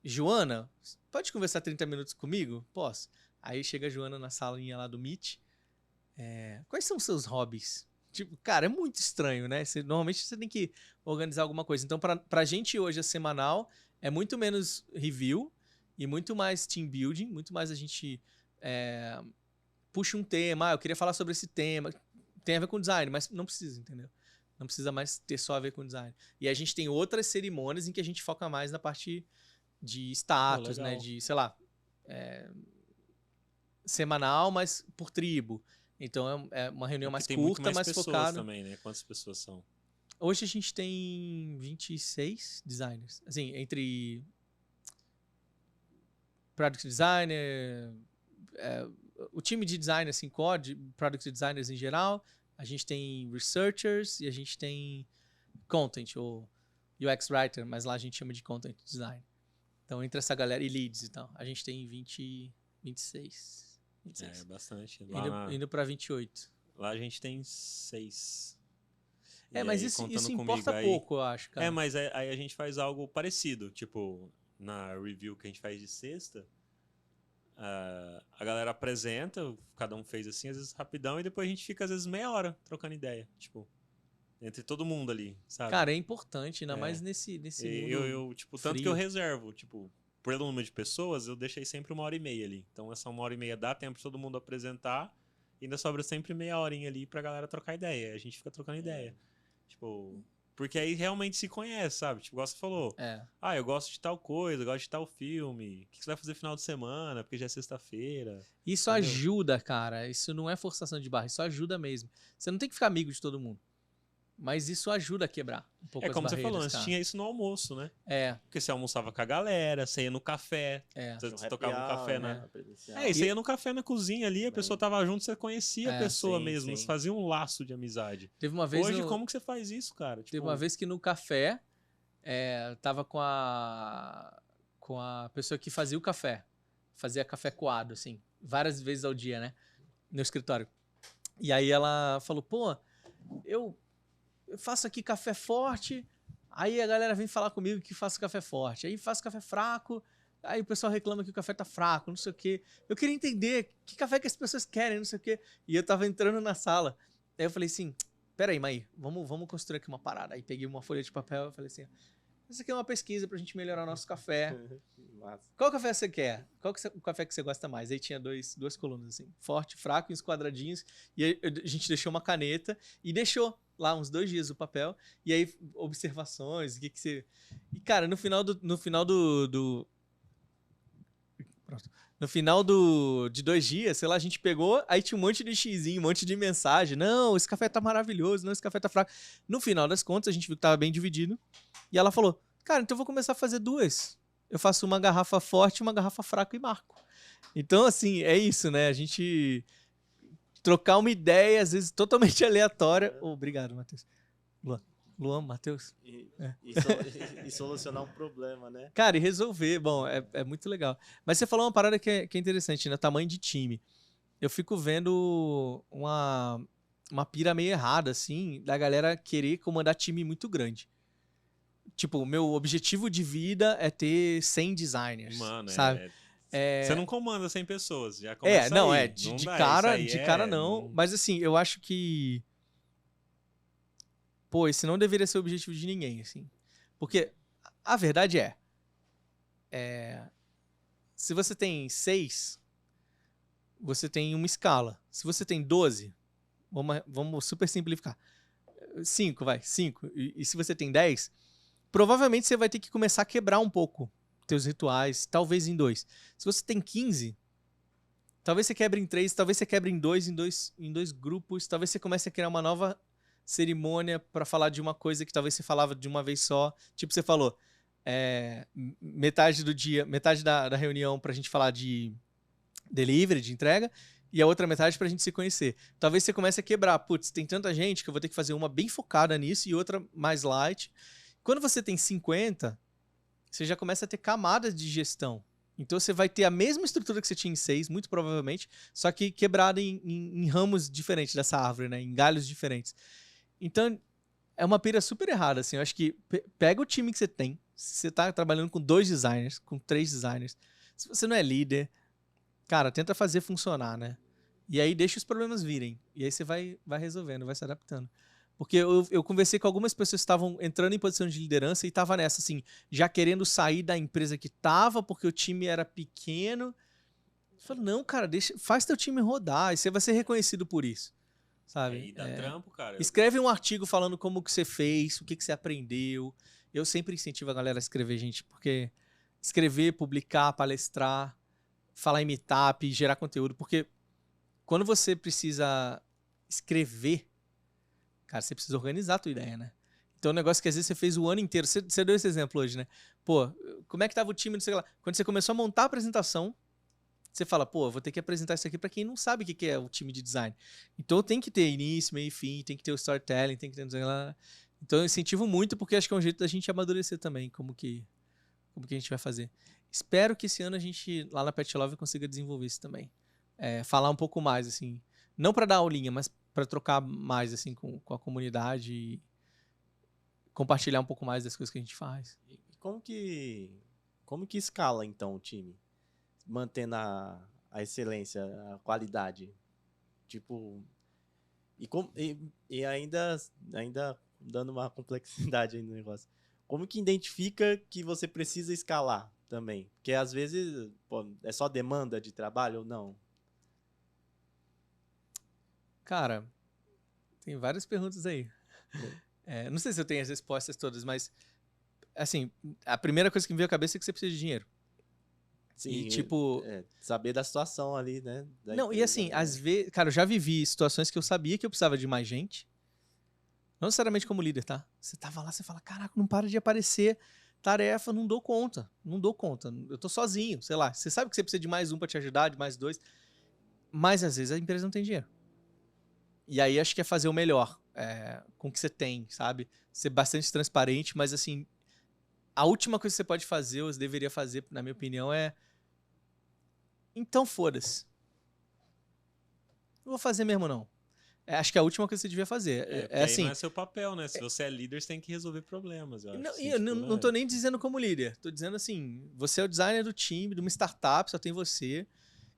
Joana, pode conversar 30 minutos comigo? Posso. Aí chega a Joana na salinha lá do Meet. Quais são os seus hobbies? Tipo, cara, é muito estranho, né? Normalmente você tem que organizar alguma coisa. Então, pra gente hoje, a semanal é muito menos review e muito mais team building, muito mais a gente puxa um tema. Eu queria falar sobre esse tema. Tem a ver com design, mas não precisa, entendeu? Não precisa mais ter só a ver com design. E a gente tem outras cerimônias em que a gente foca mais na parte de status, né? De, sei lá, semanal, mas por tribo. Então é uma reunião mais curta, mais focada. Também, né? Quantas pessoas são? Hoje a gente tem 26 designers. Assim, entre product designer, o time de design, assim, product designers em geral, a gente tem researchers e a gente tem content, ou UX writer, mas lá a gente chama de content design. Então, entre essa galera e leads e tal, a gente tem 26. Bastante. Indo pra 28. Lá a gente tem 6. Mas isso importa pouco, eu acho, cara. Mas aí a gente faz algo parecido. Tipo, na review que a gente faz de sexta, a galera apresenta, cada um fez assim, às vezes rapidão, e depois a gente fica, às vezes, meia hora trocando ideia. Tipo, entre todo mundo ali, sabe? Cara, é importante, ainda mais nesse mundo tanto frio. que eu reservo, tipo, pelo número de pessoas, eu deixei sempre 1h30 ali. Então, essa 1h30 dá tempo de todo mundo apresentar, e ainda sobra sempre meia horinha ali pra galera trocar ideia. A gente fica trocando ideia. Tipo, porque aí realmente se conhece, sabe? Tipo, igual você falou. Eu gosto de tal coisa, eu gosto de tal filme. O que você vai fazer no final de semana? Porque já é sexta-feira. Isso ajuda, cara. Isso não é forçação de barra, isso ajuda mesmo. Você não tem que ficar amigo de todo mundo. Mas isso ajuda a quebrar um pouco as como barreiras, você falou, antes cara. tinha isso no almoço, né? Porque você almoçava com a galera, você ia no café, você tocava um café, né? E você ia no café na cozinha ali, a pessoa tava junto, você conhecia a pessoa mesmo, você fazia um laço de amizade. Teve uma vez Hoje, como que você faz isso, cara? Teve uma vez que no café, tava com a pessoa que fazia o café, fazia café coado, assim, várias vezes ao dia, né? No escritório. E aí ela falou, eu faço aqui café forte, aí a galera vem falar comigo que faço café forte, aí faço café fraco, aí o pessoal reclama que o café tá fraco, não sei o quê. Eu queria entender que café que as pessoas querem, não sei o quê. E eu tava entrando na sala, aí eu falei assim, peraí, Maí, vamos construir aqui uma parada. Aí peguei uma folha de papel e falei assim, isso aqui é uma pesquisa pra gente melhorar o nosso café. Qual café você quer? Qual que o café que você gosta mais? Aí tinha duas colunas assim, forte, fraco, em uns quadradinhos. E aí a gente deixou uma caneta e deixou lá uns 2 dias o papel. E aí observações, o que você... E cara, no final do Pronto. No final de 2 dias, sei lá, a gente pegou, aí tinha um monte de xizinho, um monte de mensagem. Não, esse café tá maravilhoso, não, esse café tá fraco. No final das contas, a gente viu que tava bem dividido. E ela falou, cara, então eu vou começar a fazer 2. Eu faço uma garrafa forte, uma garrafa fraca e marco. Então, assim, é isso, né? A gente trocar uma ideia, às vezes, totalmente aleatória. Obrigado, Matheus. Luan, Matheus. E solucionar um problema, né? Cara, e resolver, bom, é muito legal. Mas você falou uma parada que é interessante, né? Tamanho de time. Eu fico vendo uma pira meio errada, assim, da galera querer comandar time muito grande. Tipo, o meu objetivo de vida é ter 100 designers, Mano, sabe? Você não comanda 100 pessoas, já começa Não, aí. de dá, cara não. Mas assim, eu acho que... Pô, esse não deveria ser o objetivo de ninguém, assim. Porque a verdade se você tem 6, você tem uma escala. Se você tem 12, vamos super simplificar. 5, vai, 5. E se você tem 10, provavelmente você vai ter que começar a quebrar um pouco teus rituais, talvez em 2. Se você tem 15, talvez você quebre em 3, talvez você quebre em 2, em dois grupos, talvez você comece a criar uma nova cerimônia para falar de uma coisa que talvez você falava de uma vez só. Tipo, você falou, metade do dia, metade da reunião pra gente falar de delivery, de entrega, e a outra metade pra gente se conhecer. Talvez você comece a quebrar. Putz, tem tanta gente que eu vou ter que fazer uma bem focada nisso e outra mais light. Quando você tem 50, você já começa a ter camadas de gestão. Então você vai ter a mesma estrutura que você tinha em 6, muito provavelmente, só que quebrada em ramos diferentes dessa árvore, né? Em galhos diferentes. Então, é uma pira super errada, assim. Eu acho que pega o time que você tem. Se você tá trabalhando com 2 designers, com 3 designers, se você não é líder, cara, tenta fazer funcionar, né? E aí deixa os problemas virem. E aí você vai resolvendo, vai se adaptando. Porque eu conversei com algumas pessoas que estavam entrando em posição de liderança e tava nessa, assim, já querendo sair da empresa que tava, porque o time era pequeno. Eu falei, não, cara, faz teu time rodar, e você vai ser reconhecido por isso. Sabe? E dá trampo, cara. Escreve um artigo falando como que você fez, o que você aprendeu. Eu sempre incentivo a galera a escrever, gente, porque escrever, publicar, palestrar, falar em meetup, gerar conteúdo, porque quando você precisa escrever, cara, você precisa organizar a tua ideia, né? Então, é um negócio que às vezes você fez o ano inteiro. Você deu esse exemplo hoje, né? Pô, como é que tava o time, não sei lá. Quando você começou a montar a apresentação, você fala, pô, vou ter que apresentar isso aqui para quem não sabe o que é o time de design. Então tem que ter início, meio e fim, tem que ter o storytelling, tem que ter... Então eu incentivo muito porque acho que é um jeito da gente amadurecer também como que a gente vai fazer. Espero que esse ano a gente, lá na Pet Love, consiga desenvolver isso também. Falar um pouco mais, assim, não para dar aulinha, mas para trocar mais, assim, com a comunidade e compartilhar um pouco mais das coisas que a gente faz. E como que escala, então, o time? Mantendo a excelência, a qualidade. Tipo, e ainda dando uma complexidade aí no negócio. Como que identifica que você precisa escalar também? Porque às vezes, pô, é só demanda de trabalho ou não? Cara, tem várias perguntas aí. Não sei se eu tenho as respostas todas, mas assim, a primeira coisa que me veio à cabeça é que você precisa de dinheiro. Sim, e, tipo... saber da situação ali, né? Não, e assim, às vezes... Cara, eu já vivi situações que eu sabia que eu precisava de mais gente. Não necessariamente como líder, tá? Você tava lá, você fala, caraca, não para de aparecer tarefa, não dou conta. Eu tô sozinho, sei lá. Você sabe que você precisa de mais um pra te ajudar, de mais 2. Mas, às vezes, a empresa não tem dinheiro. E aí, acho que é fazer o melhor com o que você tem, sabe? Ser bastante transparente, mas, assim... A última coisa que você pode fazer, ou você deveria fazer, na minha opinião, então, foda-se. Não vou fazer mesmo, não. Acho que é a última coisa que você devia fazer. Assim, não é seu papel, né? Se você é líder, você tem que resolver problemas. Eu acho, não, assim, eu não tô nem dizendo como líder. Tô dizendo assim, você é o designer do time, de uma startup, só tem você.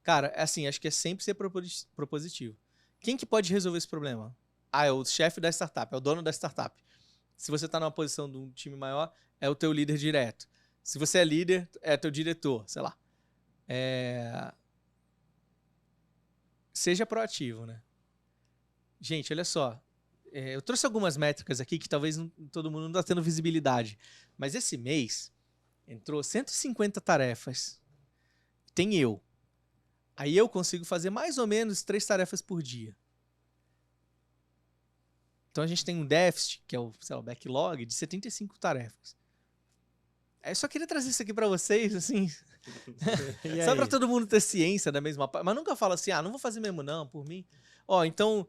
Cara, assim, acho que é sempre ser propositivo. Quem que pode resolver esse problema? É o chefe da startup, é o dono da startup. Se você tá numa posição de um time maior, é o teu líder direto. Se você é líder, é teu diretor, sei lá. Seja proativo, né? Gente, olha só. Eu trouxe algumas métricas aqui que talvez todo mundo não está tendo visibilidade. Mas esse mês entrou 150 tarefas. Tem eu. Aí eu consigo fazer mais ou menos 3 tarefas por dia. Então a gente tem um déficit, que é o, sei lá, o backlog, de 75 tarefas. Eu só queria trazer isso aqui pra vocês, assim, só pra todo mundo ter ciência da mesma parte. Mas nunca fala assim, não vou fazer mesmo não, por mim. Então,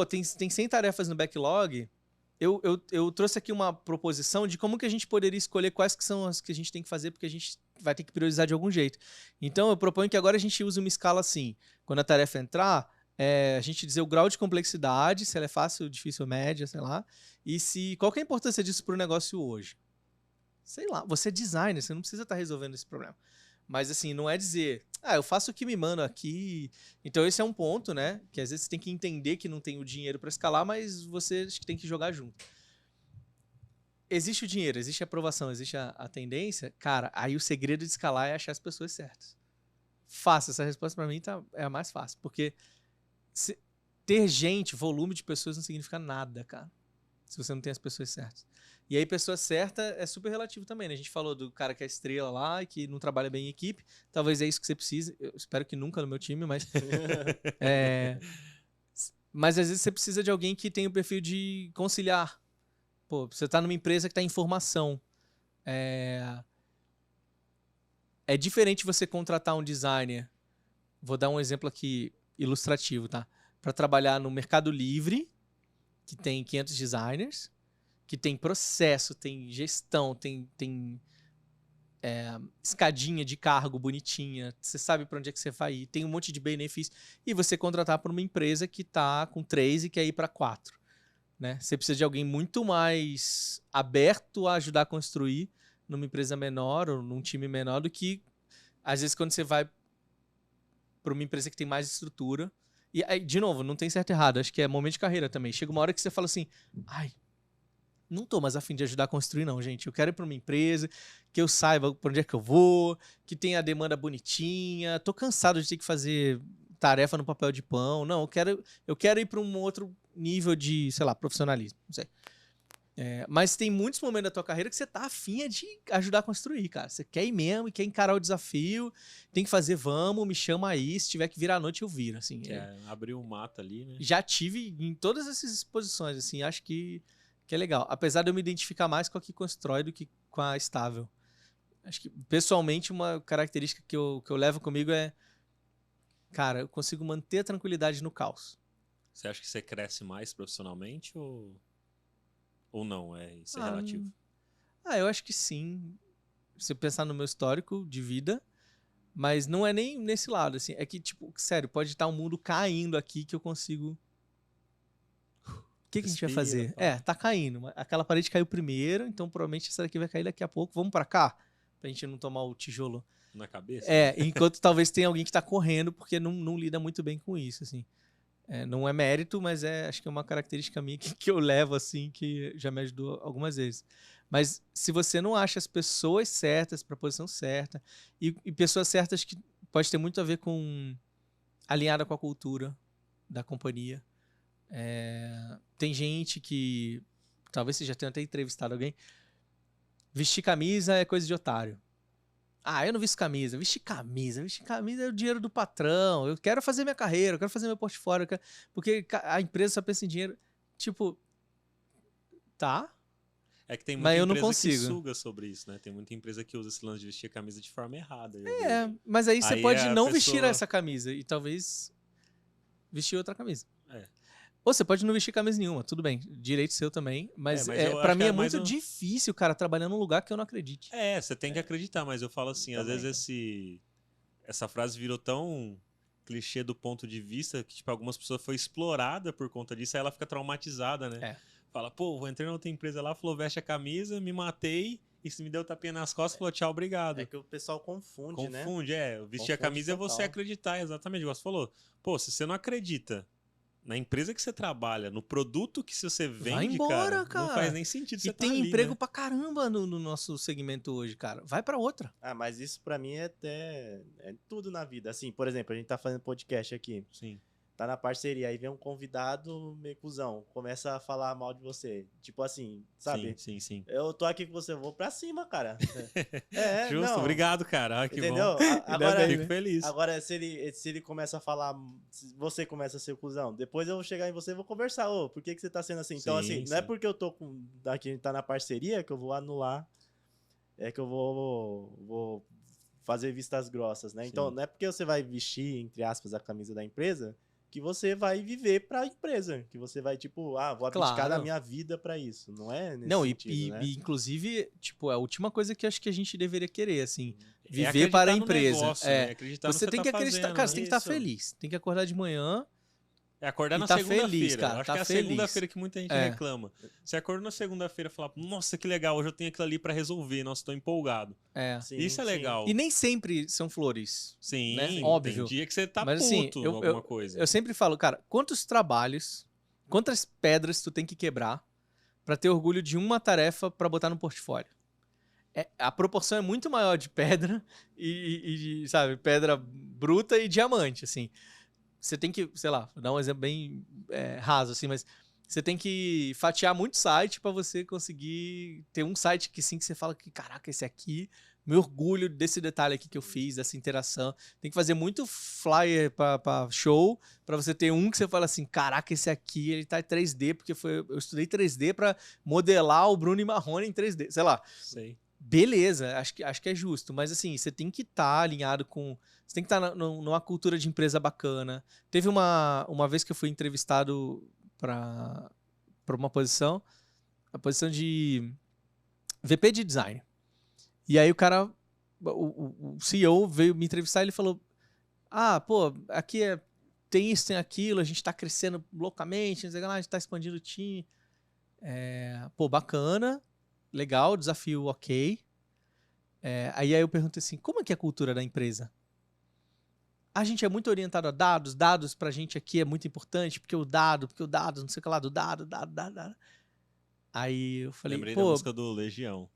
tem 100 tarefas no backlog. Eu trouxe aqui uma proposição de como que a gente poderia escolher quais que são as que a gente tem que fazer, porque a gente vai ter que priorizar de algum jeito. Então, eu proponho que agora a gente use uma escala assim. Quando a tarefa entrar, a gente dizer o grau de complexidade, se ela é fácil, difícil ou média, sei lá. E qual que é a importância disso para o negócio hoje. Sei lá, você é designer, você não precisa estar resolvendo esse problema. Mas assim, não é dizer, eu faço o que me mandam aqui. Então esse é um ponto, né? Que às vezes você tem que entender que não tem o dinheiro para escalar, mas você tem que jogar junto. Existe o dinheiro, existe a aprovação, existe a tendência. Cara, aí o segredo de escalar é achar as pessoas certas. Fácil, essa resposta para mim é a mais fácil. Porque ter gente, volume de pessoas não significa nada, cara. Se você não tem as pessoas certas. E aí, pessoa certa é super relativo também, né? A gente falou do cara que é estrela lá e que não trabalha bem em equipe. Talvez é isso que você precise. Eu espero que nunca no meu time, mas... Mas às vezes você precisa de alguém que tenha o perfil de conciliar. Pô, você tá numa empresa que tá em formação. É diferente você contratar um designer. Vou dar um exemplo aqui ilustrativo, tá? Para trabalhar no Mercado Livre, que tem 500 designers, que tem processo, tem gestão, tem escadinha de cargo bonitinha, você sabe para onde é que você vai ir, tem um monte de benefício, e você contratar para uma empresa que está com 3 e quer ir para 4. Né? Você precisa de alguém muito mais aberto a ajudar a construir numa empresa menor ou num time menor do que, às vezes, quando você vai para uma empresa que tem mais estrutura. E aí, de novo, não tem certo e errado, acho que é momento de carreira também. Chega uma hora que você fala assim, não tô mais a fim de ajudar a construir não, gente. Eu quero ir para uma empresa que eu saiba para onde é que eu vou, que tenha a demanda bonitinha. Tô cansado de ter que fazer tarefa no papel de pão. Não, eu quero ir para um outro nível de, sei lá, profissionalismo. Não sei. Mas tem muitos momentos da tua carreira que você tá afim de ajudar a construir, cara. Você quer ir mesmo e quer encarar o desafio. Tem que fazer, me chama aí. Se tiver que virar à noite, eu viro. Assim, abrir um mato ali, né? Já tive em todas essas exposições, assim, acho que é legal. Apesar de eu me identificar mais com a que constrói do que com a estável. Acho que, pessoalmente, uma característica que eu levo comigo é... Cara, eu consigo manter a tranquilidade no caos. Você acha que você cresce mais profissionalmente ou não? Isso é relativo? Eu acho que sim. Se eu pensar no meu histórico de vida, mas não é nem nesse lado, assim. É que, tipo, sério, pode estar um mundo caindo aqui que eu consigo... O que a gente vai fazer? Tá caindo. Aquela parede caiu primeiro, então provavelmente essa daqui vai cair daqui a pouco. Vamos pra cá? Pra gente não tomar o tijolo na cabeça? Enquanto talvez tenha alguém que tá correndo porque não lida muito bem com isso, assim. Não é mérito, mas acho que é uma característica minha que eu levo, assim, que já me ajudou algumas vezes. Mas se você não acha as pessoas certas pra posição certa, e pessoas certas que pode ter muito a ver com alinhada com a cultura da companhia. Tem gente que, talvez você já tenha até entrevistado alguém, vestir camisa é coisa de otário. Eu não visto camisa. Vestir camisa é o dinheiro do patrão. Eu quero fazer minha carreira, eu quero fazer meu portfólio, porque a empresa só pensa em dinheiro. Tipo, tá? É que tem muita empresa que suga sobre isso, né? Tem muita empresa que usa esse lance de vestir a camisa de forma errada. Mas aí você pode não vestir essa camisa e talvez vestir outra camisa. Ou você pode não vestir camisa nenhuma, tudo bem, direito seu também, mas pra mim é muito difícil, cara, trabalhar num lugar que eu não acredite. Você tem que acreditar, mas eu falo assim, também. Às vezes essa frase virou tão clichê do ponto de vista que, tipo, algumas pessoas foi explorada por conta disso, aí ela fica traumatizada, né? Fala, eu entrei na outra empresa lá, falou, veste a camisa, me matei, e se me deu tapinha nas costas, falou, tchau, obrigado. É que o pessoal confunde, né? Vestir a camisa total. É você acreditar, exatamente, igual você falou. Se você não acredita na empresa que você trabalha, no produto que você vende, vai embora, cara, não faz nem sentido você estar ali, tem emprego pra caramba no nosso segmento hoje, cara. Vai pra outra. Mas isso pra mim é tudo na vida. Assim, por exemplo, a gente tá fazendo podcast aqui. Sim. tá na parceria, aí vem um convidado meio cuzão, começa a falar mal de você. Tipo assim, sabe? Sim. Eu tô aqui com você, eu vou pra cima, cara. Justo, não. obrigado, cara. Ah, que Entendeu? bom. Agora, Fico feliz. agora se ele começa a falar, se você começa a ser cuzão, depois eu vou chegar em você e vou conversar, ô, por que que você tá sendo assim? Então, assim, não é porque eu tô aqui, tá na parceria que eu vou anular, é que eu vou fazer vistas grossas, né? Então, não é porque você vai vestir, entre aspas, a camisa da empresa que você vai viver pra empresa, que você vai, tipo, vou abdicar da minha vida pra isso. Não é nesse sentido, né? E inclusive, tipo, a última coisa que eu acho que a gente deveria querer, assim, É viver para a acreditar no empresa. negócio, né? Acreditar no Você que tem tá que acreditar, fazendo, cara, né? você tem que estar Isso. feliz. Tem que acordar de manhã É acordar e na tá segunda-feira. feliz, cara, Eu acho tá que é a feliz. segunda-feira que muita gente reclama. Você acordou na segunda-feira e fala, nossa, que legal, hoje eu tenho aquilo ali pra resolver, nossa, tô empolgado. É. Isso é legal. E nem sempre são flores. Sim, né? tem Óbvio. dia que você tá Mas assim, puto em alguma coisa. eu sempre falo, cara, quantos trabalhos, quantas pedras tu tem que quebrar pra ter orgulho de uma tarefa pra botar no portfólio? A proporção é muito maior de pedra e, sabe, pedra bruta e diamante, assim. Você tem que, sei lá, vou dar um exemplo bem raso, assim, mas você tem que fatiar muito site pra você conseguir ter um site que sim, que você fala que, caraca, esse aqui, me orgulho desse detalhe aqui que eu fiz, dessa interação. Tem que fazer muito flyer pra show, pra você ter um que você fala assim, caraca, esse aqui, ele tá em 3D, porque eu estudei 3D pra modelar o Bruno e Marrone em 3D, sei lá. Sei. Beleza, acho que é justo, mas assim, você tem que estar alinhado com. Você tem que estar numa cultura de empresa bacana. Teve uma vez que eu fui entrevistado para uma posição, a posição de VP de design. E aí o cara, o CEO veio me entrevistar e ele falou: pô, aqui tem isso, tem aquilo, a gente tá crescendo loucamente, não sei o que lá, a gente tá expandindo o time. Pô, bacana, legal, desafio ok. Aí eu perguntei assim, como é que é a cultura da empresa? A gente é muito orientado a dados pra gente aqui é muito importante, porque o dado, não sei o que lá, do dado. Aí eu falei, Lembrei da pô, música do Legião,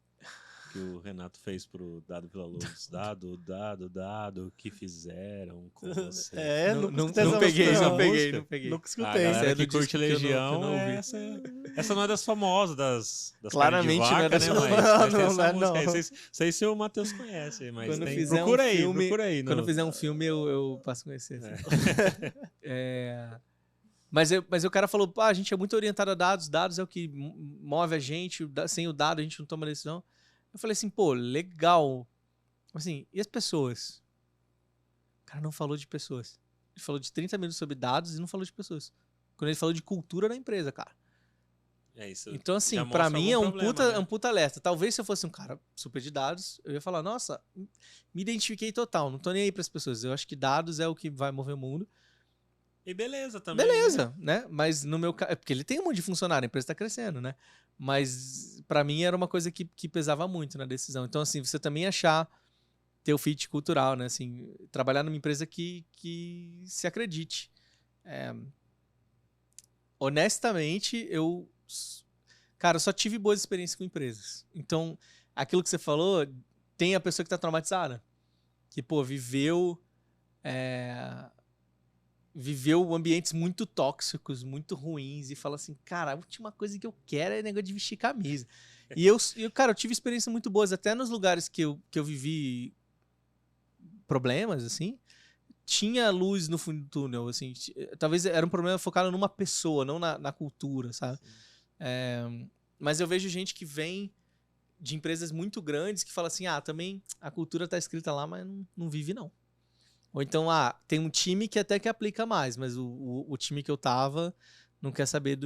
que o Renato fez pro Dado Villa-Lobos. Dado, o que fizeram com você. Nunca escutei essa peguei, música, não peguei. Nunca A escutei. galera Essa é que do curte disco que eu Legião, não ouvi. essa não é das famosas, das Claramente carnes de não é vaca, das né? famosas. Mas tem Não, essa não, música aí. não. Sei se o Matheus conhece, mas Quando tem. fizer Procura um aí. Quando fizer um filme, eu passo a conhecer. Assim. Mas o cara falou, a gente é muito orientado a dados é o que move a gente, sem o dado a gente não toma decisão. Eu falei assim, pô, legal. Assim, e as pessoas? O cara não falou de pessoas. Ele falou de 30 minutos sobre dados e não falou de pessoas. Quando ele falou de cultura da empresa, cara. É isso. Então, assim, pra mim é um puta alerta. Talvez se eu fosse um cara super de dados, eu ia falar, nossa, me identifiquei total, não tô nem aí pras pessoas. Eu acho que dados é o que vai mover o mundo. E beleza também. Beleza, né? Mas no meu caso. Porque ele tem um monte de funcionário, a empresa tá crescendo, né? Mas pra mim era uma coisa que pesava muito na decisão. Então, assim, você também achar ter o fit cultural, né? Assim, trabalhar numa empresa que se acredite. Honestamente, cara, eu só tive boas experiências com empresas. Então, aquilo que você falou, tem a pessoa que tá traumatizada. Que, pô, viveu ambientes muito tóxicos, muito ruins, e fala assim, cara, a última coisa que eu quero é negócio de vestir camisa. E cara, eu tive experiências muito boas, até nos lugares que eu vivi problemas, assim, tinha luz no fundo do túnel, assim, talvez era um problema focado numa pessoa, não na cultura, sabe? Mas eu vejo gente que vem de empresas muito grandes que fala assim, também a cultura tá escrita lá, mas não vive não. Ou então, tem um time que até que aplica mais, mas o time que eu tava não quer saber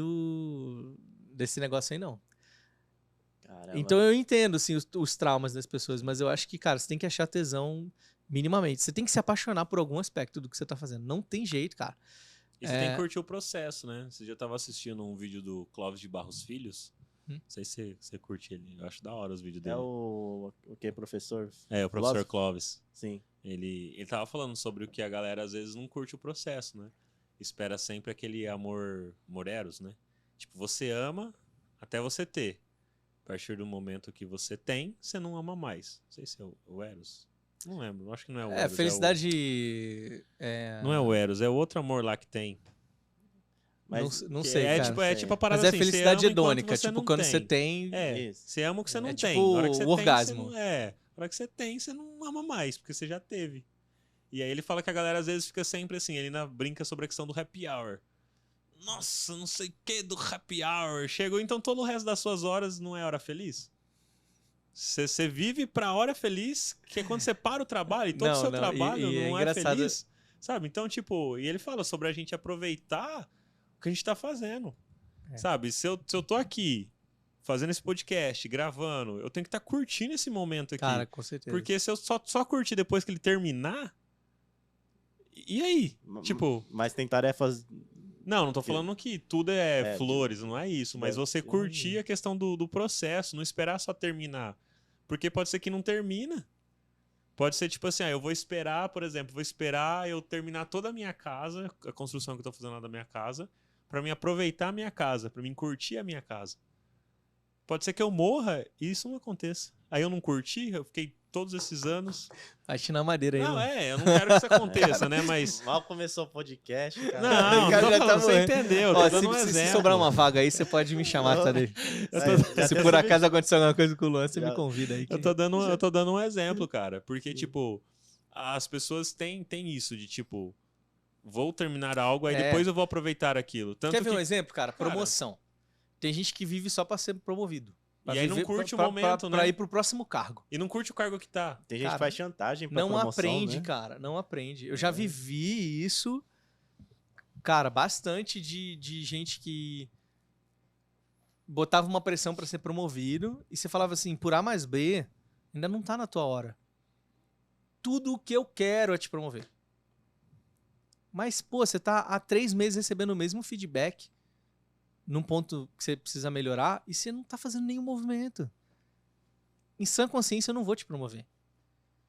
desse negócio aí, não. Caramba. Então eu entendo, assim, os traumas das pessoas, mas eu acho que, cara, você tem que achar tesão minimamente. Você tem que se apaixonar por algum aspecto do que você tá fazendo. Não tem jeito, cara. E você tem que curtir o processo, né? Você já tava assistindo um vídeo do Clóvis de Barros Filhos. Não sei se você curte ele. Eu acho da hora os vídeos dele. É o que, professor? O professor Clóvis. Sim. Ele tava falando sobre o que a galera às vezes não curte o processo, né? Espera sempre aquele amor eros, né? Tipo, você ama até você ter. A partir do momento que você tem, você não ama mais. Não sei se é o eros. Não lembro, acho que não é o Eros. felicidade... Não é o Eros, é o outro amor lá que tem. Mas não que sei, cara. É tipo a parada Mas é assim, felicidade você ama hedônica, enquanto você tipo, não quando tem. você tem... Isso. Você ama o que você não tem. tipo Na hora que você o orgasmo. Na hora que você tem, você não ama mais, porque você já teve. E aí ele fala que a galera às vezes fica sempre assim, ele brinca sobre a questão do happy hour. Nossa, não sei o que do happy hour. Chegou, então todo o resto das suas horas não é hora feliz? Você vive pra hora feliz, que é quando você para o trabalho e todo o seu trabalho não é feliz. Sabe? Então, tipo, e ele fala sobre a gente aproveitar o que a gente tá fazendo. Sabe? Se eu tô aqui fazendo esse podcast, gravando, eu tenho que estar curtindo esse momento aqui. Cara, com certeza. Porque se eu só curtir depois que ele terminar, e aí? Tipo... Mas tem tarefas... Não tô falando que tudo é flores, não é isso. Mas você curtir a questão do processo, não esperar só terminar. Porque pode ser que não termina. Pode ser tipo assim, eu vou esperar, por exemplo, eu terminar toda a minha casa, a construção que eu tô fazendo lá da minha casa, pra me aproveitar a minha casa, pra me curtir a minha casa. Pode ser que eu morra e isso não aconteça. Aí eu não curti, eu fiquei todos esses anos... Bate na madeira aí, Não, mano. eu não quero que isso aconteça, né, mas... Mal começou o podcast, cara. Não, cara tô já falando, tá você morrendo. entendeu, Ó, tô dando um se exemplo. sobrar uma vaga aí, você pode me chamar, tá? Se por acaso acontecer alguma coisa com o Luan, você me convida aí. Eu tô dando um exemplo, cara. Porque, tipo, as pessoas têm isso de, tipo, vou terminar algo, aí depois eu vou aproveitar aquilo. Tanto Quer ver um exemplo, cara? Promoção. Tem gente que vive só pra ser promovido. E aí não curte o momento, né? Pra ir pro próximo cargo. E não curte o cargo que tá. Tem gente que faz chantagem pra não promoção, aprende, né? cara. Não aprende. Eu já vivi isso, cara, bastante de gente que botava uma pressão pra ser promovido e você falava assim, por A mais B, ainda não tá na tua hora. Tudo o que eu quero é te promover. Mas, pô, você tá há 3 meses recebendo o mesmo feedback num ponto que você precisa melhorar e você não tá fazendo nenhum movimento. Em sã consciência, eu não vou te promover.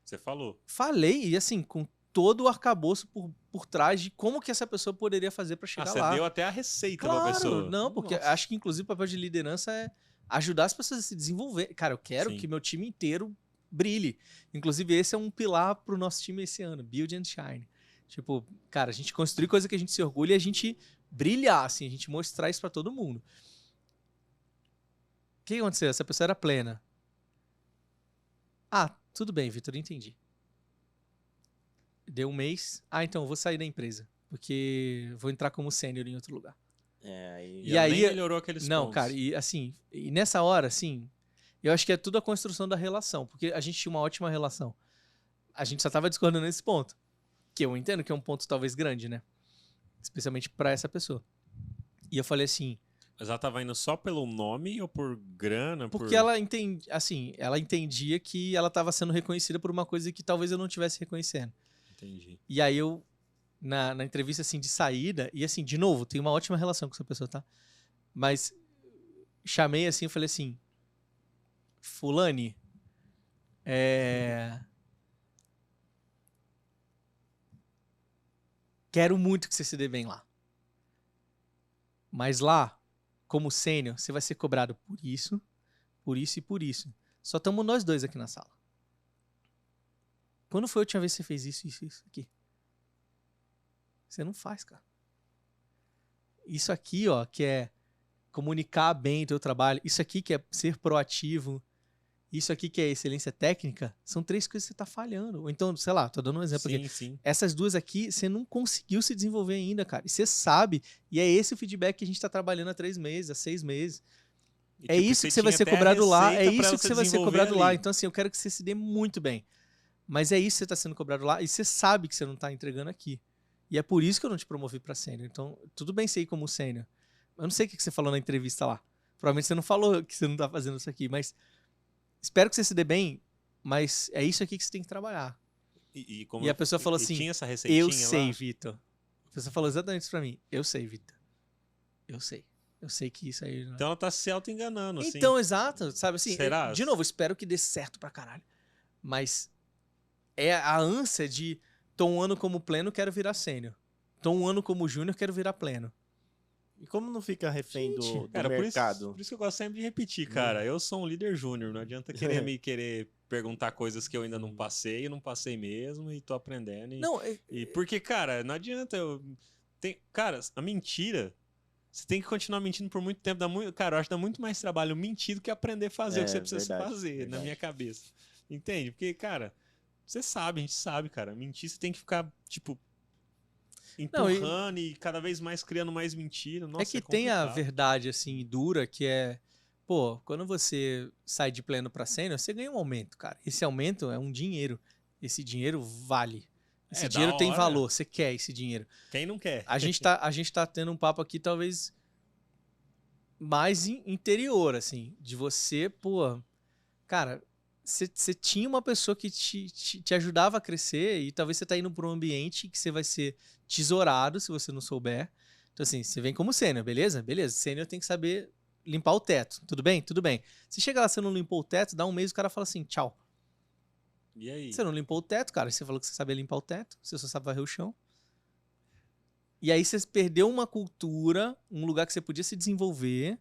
Você falou. Falei, e assim, com todo o arcabouço por trás de como que essa pessoa poderia fazer pra chegar lá. Você deu até a receita pra Claro, pessoa. não, porque acho que inclusive o papel de liderança é ajudar as pessoas a se desenvolver. Cara, eu quero que meu time inteiro brilhe. Inclusive, esse é um pilar pro nosso time esse ano, Build and Shine. Tipo, cara, a gente construir coisa que a gente se orgulha e a gente brilhar, assim, a gente mostrar isso pra todo mundo. O que aconteceu? Essa pessoa era plena. Ah, tudo bem, Vitor, entendi. Deu um mês. Ah, então, eu vou sair da empresa, porque vou entrar como sênior em outro lugar. E aí melhorou aqueles não, pontos. cara, e nessa hora, assim, eu acho que é tudo a construção da relação, porque a gente tinha uma ótima relação. A gente só tava discordando nesse ponto, que eu entendo que é um ponto talvez grande, né? Especialmente pra essa pessoa. E eu falei assim... Mas ela tava indo só pelo nome ou por grana? Porque ela entendia que ela tava sendo reconhecida por uma coisa que talvez eu não estivesse reconhecendo. Entendi. E aí eu, na entrevista assim de saída, e assim, de novo, tenho uma ótima relação com essa pessoa, tá? Mas chamei assim, eu falei assim, Fulane, quero muito que você se dê bem lá. Mas lá, como sênior, você vai ser cobrado por isso e por isso. Só estamos nós dois aqui na sala. Quando foi a última vez que você fez isso aqui? Você não faz, cara. Isso aqui, ó, que é comunicar bem o teu trabalho, isso aqui que é ser proativo, isso aqui que é excelência técnica, são 3 coisas que você tá falhando. Ou então, sei lá, tô dando um exemplo aqui. Sim. Essas 2 aqui, você não conseguiu se desenvolver ainda, cara. E você sabe, e é esse o feedback que a gente tá trabalhando há 3 meses, há 6 meses. E, é tipo, isso que você vai ser cobrado lá, é isso que você vai ser cobrado ali. lá. Então, assim, eu quero que você se dê muito bem. Mas é isso que você tá sendo cobrado lá, e você sabe que você não tá entregando aqui. E é por isso que eu não te promovi pra sênior. Então, tudo bem você ir como sênior. Eu não sei o que você falou na entrevista lá. Provavelmente você não falou que você não tá fazendo isso aqui, mas espero que você se dê bem, mas é isso aqui que você tem que trabalhar. E a pessoa falou assim, tinha essa receitinha eu sei, lá? Vitor. A pessoa falou exatamente isso pra mim. Eu sei, Vitor. Eu sei. Eu sei que isso aí... Então ela tá se auto-enganando, assim. Então, exato. Sabe assim, Será? De novo, espero que dê certo pra caralho. Mas é a ânsia de tô um ano como pleno, quero virar sênior. Tô um ano como júnior, quero virar pleno. E como não fica refém do Cara, mercado? por isso que eu gosto sempre de repetir, cara. Eu sou um líder júnior, não adianta querer perguntar coisas que eu ainda não passei, eu não passei mesmo e tô aprendendo. Não, E porque, cara, não adianta cara, a mentira, você tem que continuar mentindo por muito tempo. Cara, eu acho que dá muito mais trabalho mentir do que aprender a fazer o que você precisa fazer, na minha cabeça. Entende? Porque, cara, você sabe, a gente sabe, cara. Mentir você tem que ficar, tipo, empurrando e cada vez mais criando mais mentira. Nossa, é que tem a verdade, assim, dura, que é... Pô, quando você sai de pleno pra sênior, você ganha um aumento, cara. Esse aumento é um dinheiro. Esse dinheiro vale. Esse dinheiro tem valor. Você quer esse dinheiro. Quem não quer? A gente tá tendo um papo aqui, talvez, mais interior, assim. De você, pô... Cara, você tinha uma pessoa que te ajudava a crescer e talvez você tá indo pra um ambiente que você vai ser tesourado se você não souber. Então, assim, você vem como sênior, beleza? Beleza. Sênior tem que saber limpar o teto. Tudo bem? Tudo bem. Se chega lá, você não limpou o teto, dá um mês, o cara fala assim, tchau. E aí? Você não limpou o teto, cara. Você falou que você sabia limpar o teto, você só sabe varrer o chão. E aí você perdeu uma cultura, um lugar que você podia se desenvolver,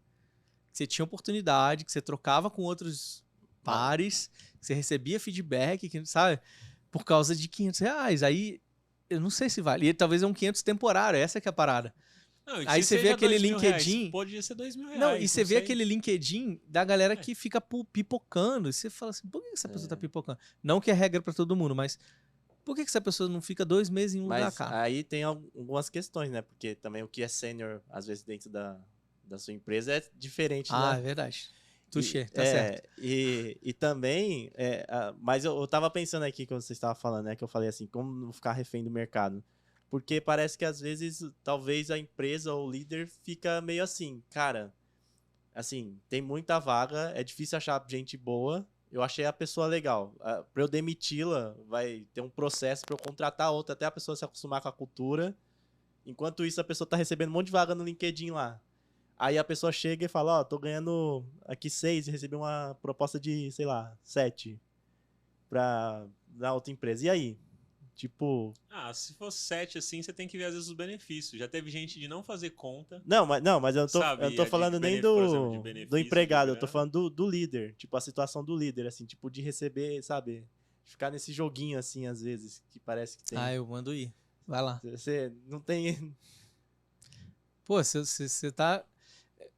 que você tinha oportunidade, que você trocava com outros pares, que você recebia feedback, que, sabe? Por causa de R$500. Aí, eu não sei se vale. E talvez é um 500 temporário, essa que é a parada. Não, aí você vê aquele LinkedIn... Reais, pode ser R$2.000. Não, e você vê aquele LinkedIn da galera que fica pipocando. E você fala assim, por que essa pessoa tá pipocando? Não que é regra pra todo mundo, mas por que essa pessoa não fica 2 meses em um lugar, cara? Aí tem algumas questões, né? Porque também o que é sênior, às vezes, dentro da sua empresa é diferente. É verdade. Tuxê, tá certo. E também, mas eu tava pensando aqui quando você estava falando, né? Que eu falei assim, como não ficar refém do mercado. Porque parece que às vezes, talvez a empresa ou o líder fica meio assim, cara, assim, tem muita vaga, é difícil achar gente boa, eu achei a pessoa legal. Pra eu demiti-la, vai ter um processo pra eu contratar outra, até a pessoa se acostumar com a cultura. Enquanto isso, a pessoa tá recebendo um monte de vaga no LinkedIn lá. Aí a pessoa chega e fala, tô ganhando aqui 6 e recebi uma proposta de, sei lá, 7 na outra empresa. E aí? Tipo... se for 7 assim, você tem que ver às vezes os benefícios. Já teve gente de não fazer conta. Não, mas eu não tô falando nem do empregado, eu tô falando do líder. Tipo, a situação do líder, assim, tipo, de receber, sabe? Ficar nesse joguinho, assim, às vezes, que parece que tem. Eu mando ir. Vai lá. Você não tem... Pô, você tá...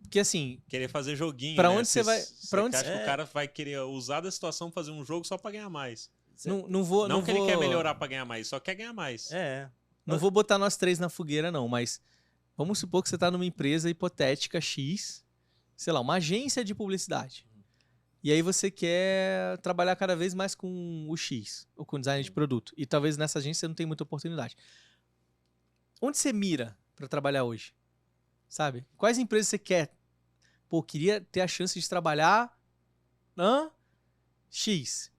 Porque assim... Querer fazer joguinho, pra né? onde você vai... Pra onde acha que o cara vai querer usar da situação fazer um jogo só pra ganhar mais. Não que ele quer melhorar pra ganhar mais, só quer ganhar mais. Não vou botar nós 3 na fogueira, não, mas vamos supor que você tá numa empresa hipotética X, sei lá, uma agência de publicidade. E aí você quer trabalhar cada vez mais com o X, ou com design de produto. E talvez nessa agência você não tenha muita oportunidade. Onde você mira pra trabalhar hoje? Sabe? Quais empresas você quer? Pô, queria ter a chance de trabalhar... X.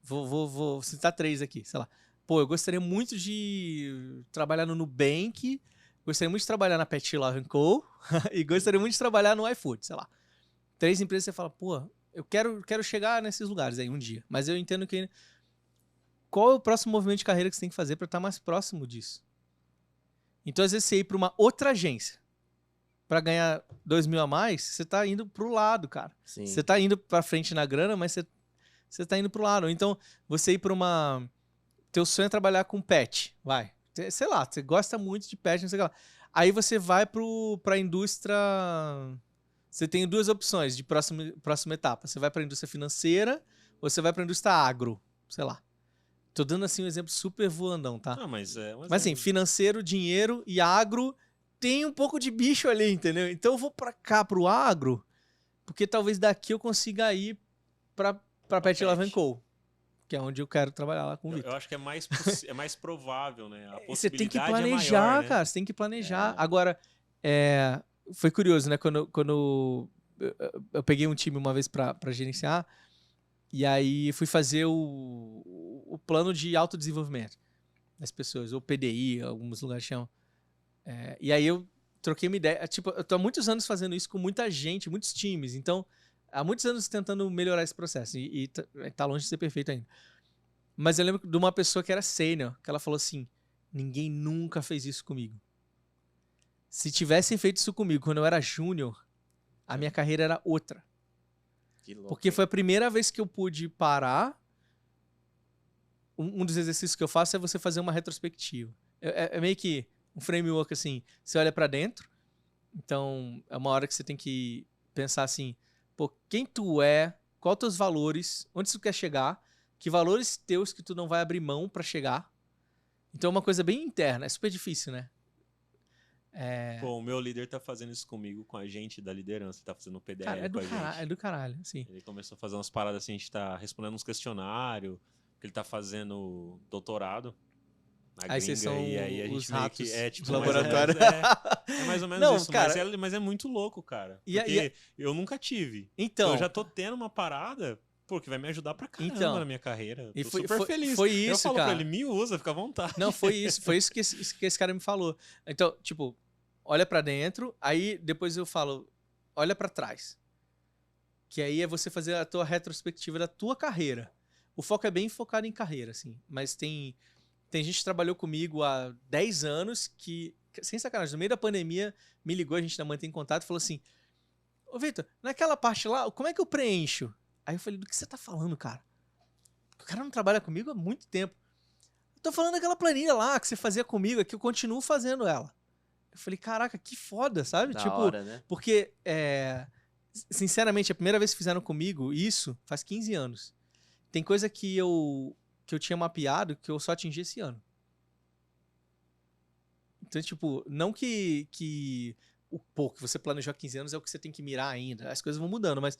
Vou citar 3 aqui, sei lá. Pô, eu gostaria muito de trabalhar no Nubank, gostaria muito de trabalhar na Pet Love & Co. e gostaria muito de trabalhar no iFood, sei lá. 3 empresas que você fala, pô, eu quero chegar nesses lugares aí um dia. Mas eu entendo que... Qual é o próximo movimento de carreira que você tem que fazer para estar mais próximo disso? Então, às vezes, você ir para uma outra agência para ganhar 2.000 a mais, você tá indo pro lado, cara. Sim. Você tá indo para frente na grana, mas você tá indo pro lado. Então, você ir pra uma... Teu sonho é trabalhar com pet, vai. Sei lá, você gosta muito de pet, não sei o que lá. Aí você vai pra indústria... Você tem 2 opções de próxima etapa. Você vai pra indústria financeira ou você vai pra indústria agro, sei lá. Tô dando assim um exemplo super voandão, tá? Não, mas assim, financeiro, dinheiro e agro tem um pouco de bicho ali, entendeu? Então eu vou pra cá, pro agro, porque talvez daqui eu consiga ir pra Pet Love & Co., que é onde eu quero trabalhar lá com o Vitor. Eu acho que é mais provável, né? A possibilidade você tem que planejar, é maior, né? cara. Você tem que planejar. Agora, foi curioso, né? Quando eu peguei um time uma vez pra gerenciar, e aí fui fazer o plano de autodesenvolvimento das pessoas, ou PDI, alguns lugares chamam. E aí eu troquei uma ideia. Tipo, eu tô há muitos anos fazendo isso com muita gente, muitos times. Então, há muitos anos tentando melhorar esse processo. E tá longe de ser perfeito ainda. Mas eu lembro de uma pessoa que era sênior, que ela falou assim, ninguém nunca fez isso comigo. Se tivessem feito isso comigo quando eu era júnior, a minha carreira era outra. Que louco. Porque foi a primeira vez que eu pude parar. Um dos exercícios que eu faço é você fazer uma retrospectiva. É meio que um framework assim. Você olha pra dentro. Então, é uma hora que você tem que pensar assim, pô, quem tu é, quais os teus valores, onde tu quer chegar, que valores teus que tu não vai abrir mão pra chegar. Então é uma coisa bem interna, é super difícil, né? Pô, o meu líder tá fazendo isso comigo, com a gente da liderança, tá fazendo um PDL Cara, com a gente. é do caralho, assim. Ele começou a fazer umas paradas assim, a gente tá respondendo uns questionários, que ele tá fazendo doutorado na Aí vocês gringa, são e aí a gente os meio ratos que tipo, do laboratório. É mais ou menos Não, isso, cara, mas é muito louco, cara. E a- Porque eu nunca tive. Então, Eu já tô tendo uma parada, pô, que vai me ajudar pra caramba Então, na minha carreira. e Tô foi- super foi- feliz. foi Eu isso, falo cara. pra ele, me usa, fica à vontade. não, foi isso que esse cara me falou. Então, tipo, olha pra dentro, aí depois eu falo, olha pra trás. Que aí é você fazer a tua retrospectiva da tua carreira. O foco é bem focado em carreira, assim. Mas tem gente que trabalhou comigo há 10 anos que, sem sacanagem, no meio da pandemia, me ligou, a gente ainda mantém contato e falou assim, ô Vitor, naquela parte lá, como é que eu preencho? Aí eu falei, do que você tá falando, cara? O cara não trabalha comigo há muito tempo. Eu tô falando daquela planilha lá que você fazia comigo, é que eu continuo fazendo ela. Eu falei, caraca, que foda, sabe? Da Tipo, hora, né? porque, sinceramente, a primeira vez que fizeram comigo isso faz 15 anos. Tem coisa que eu tinha mapeado que eu só atingi esse ano. Então, tipo, não que que você planejou há 15 anos é o que você tem que mirar ainda. As coisas vão mudando, mas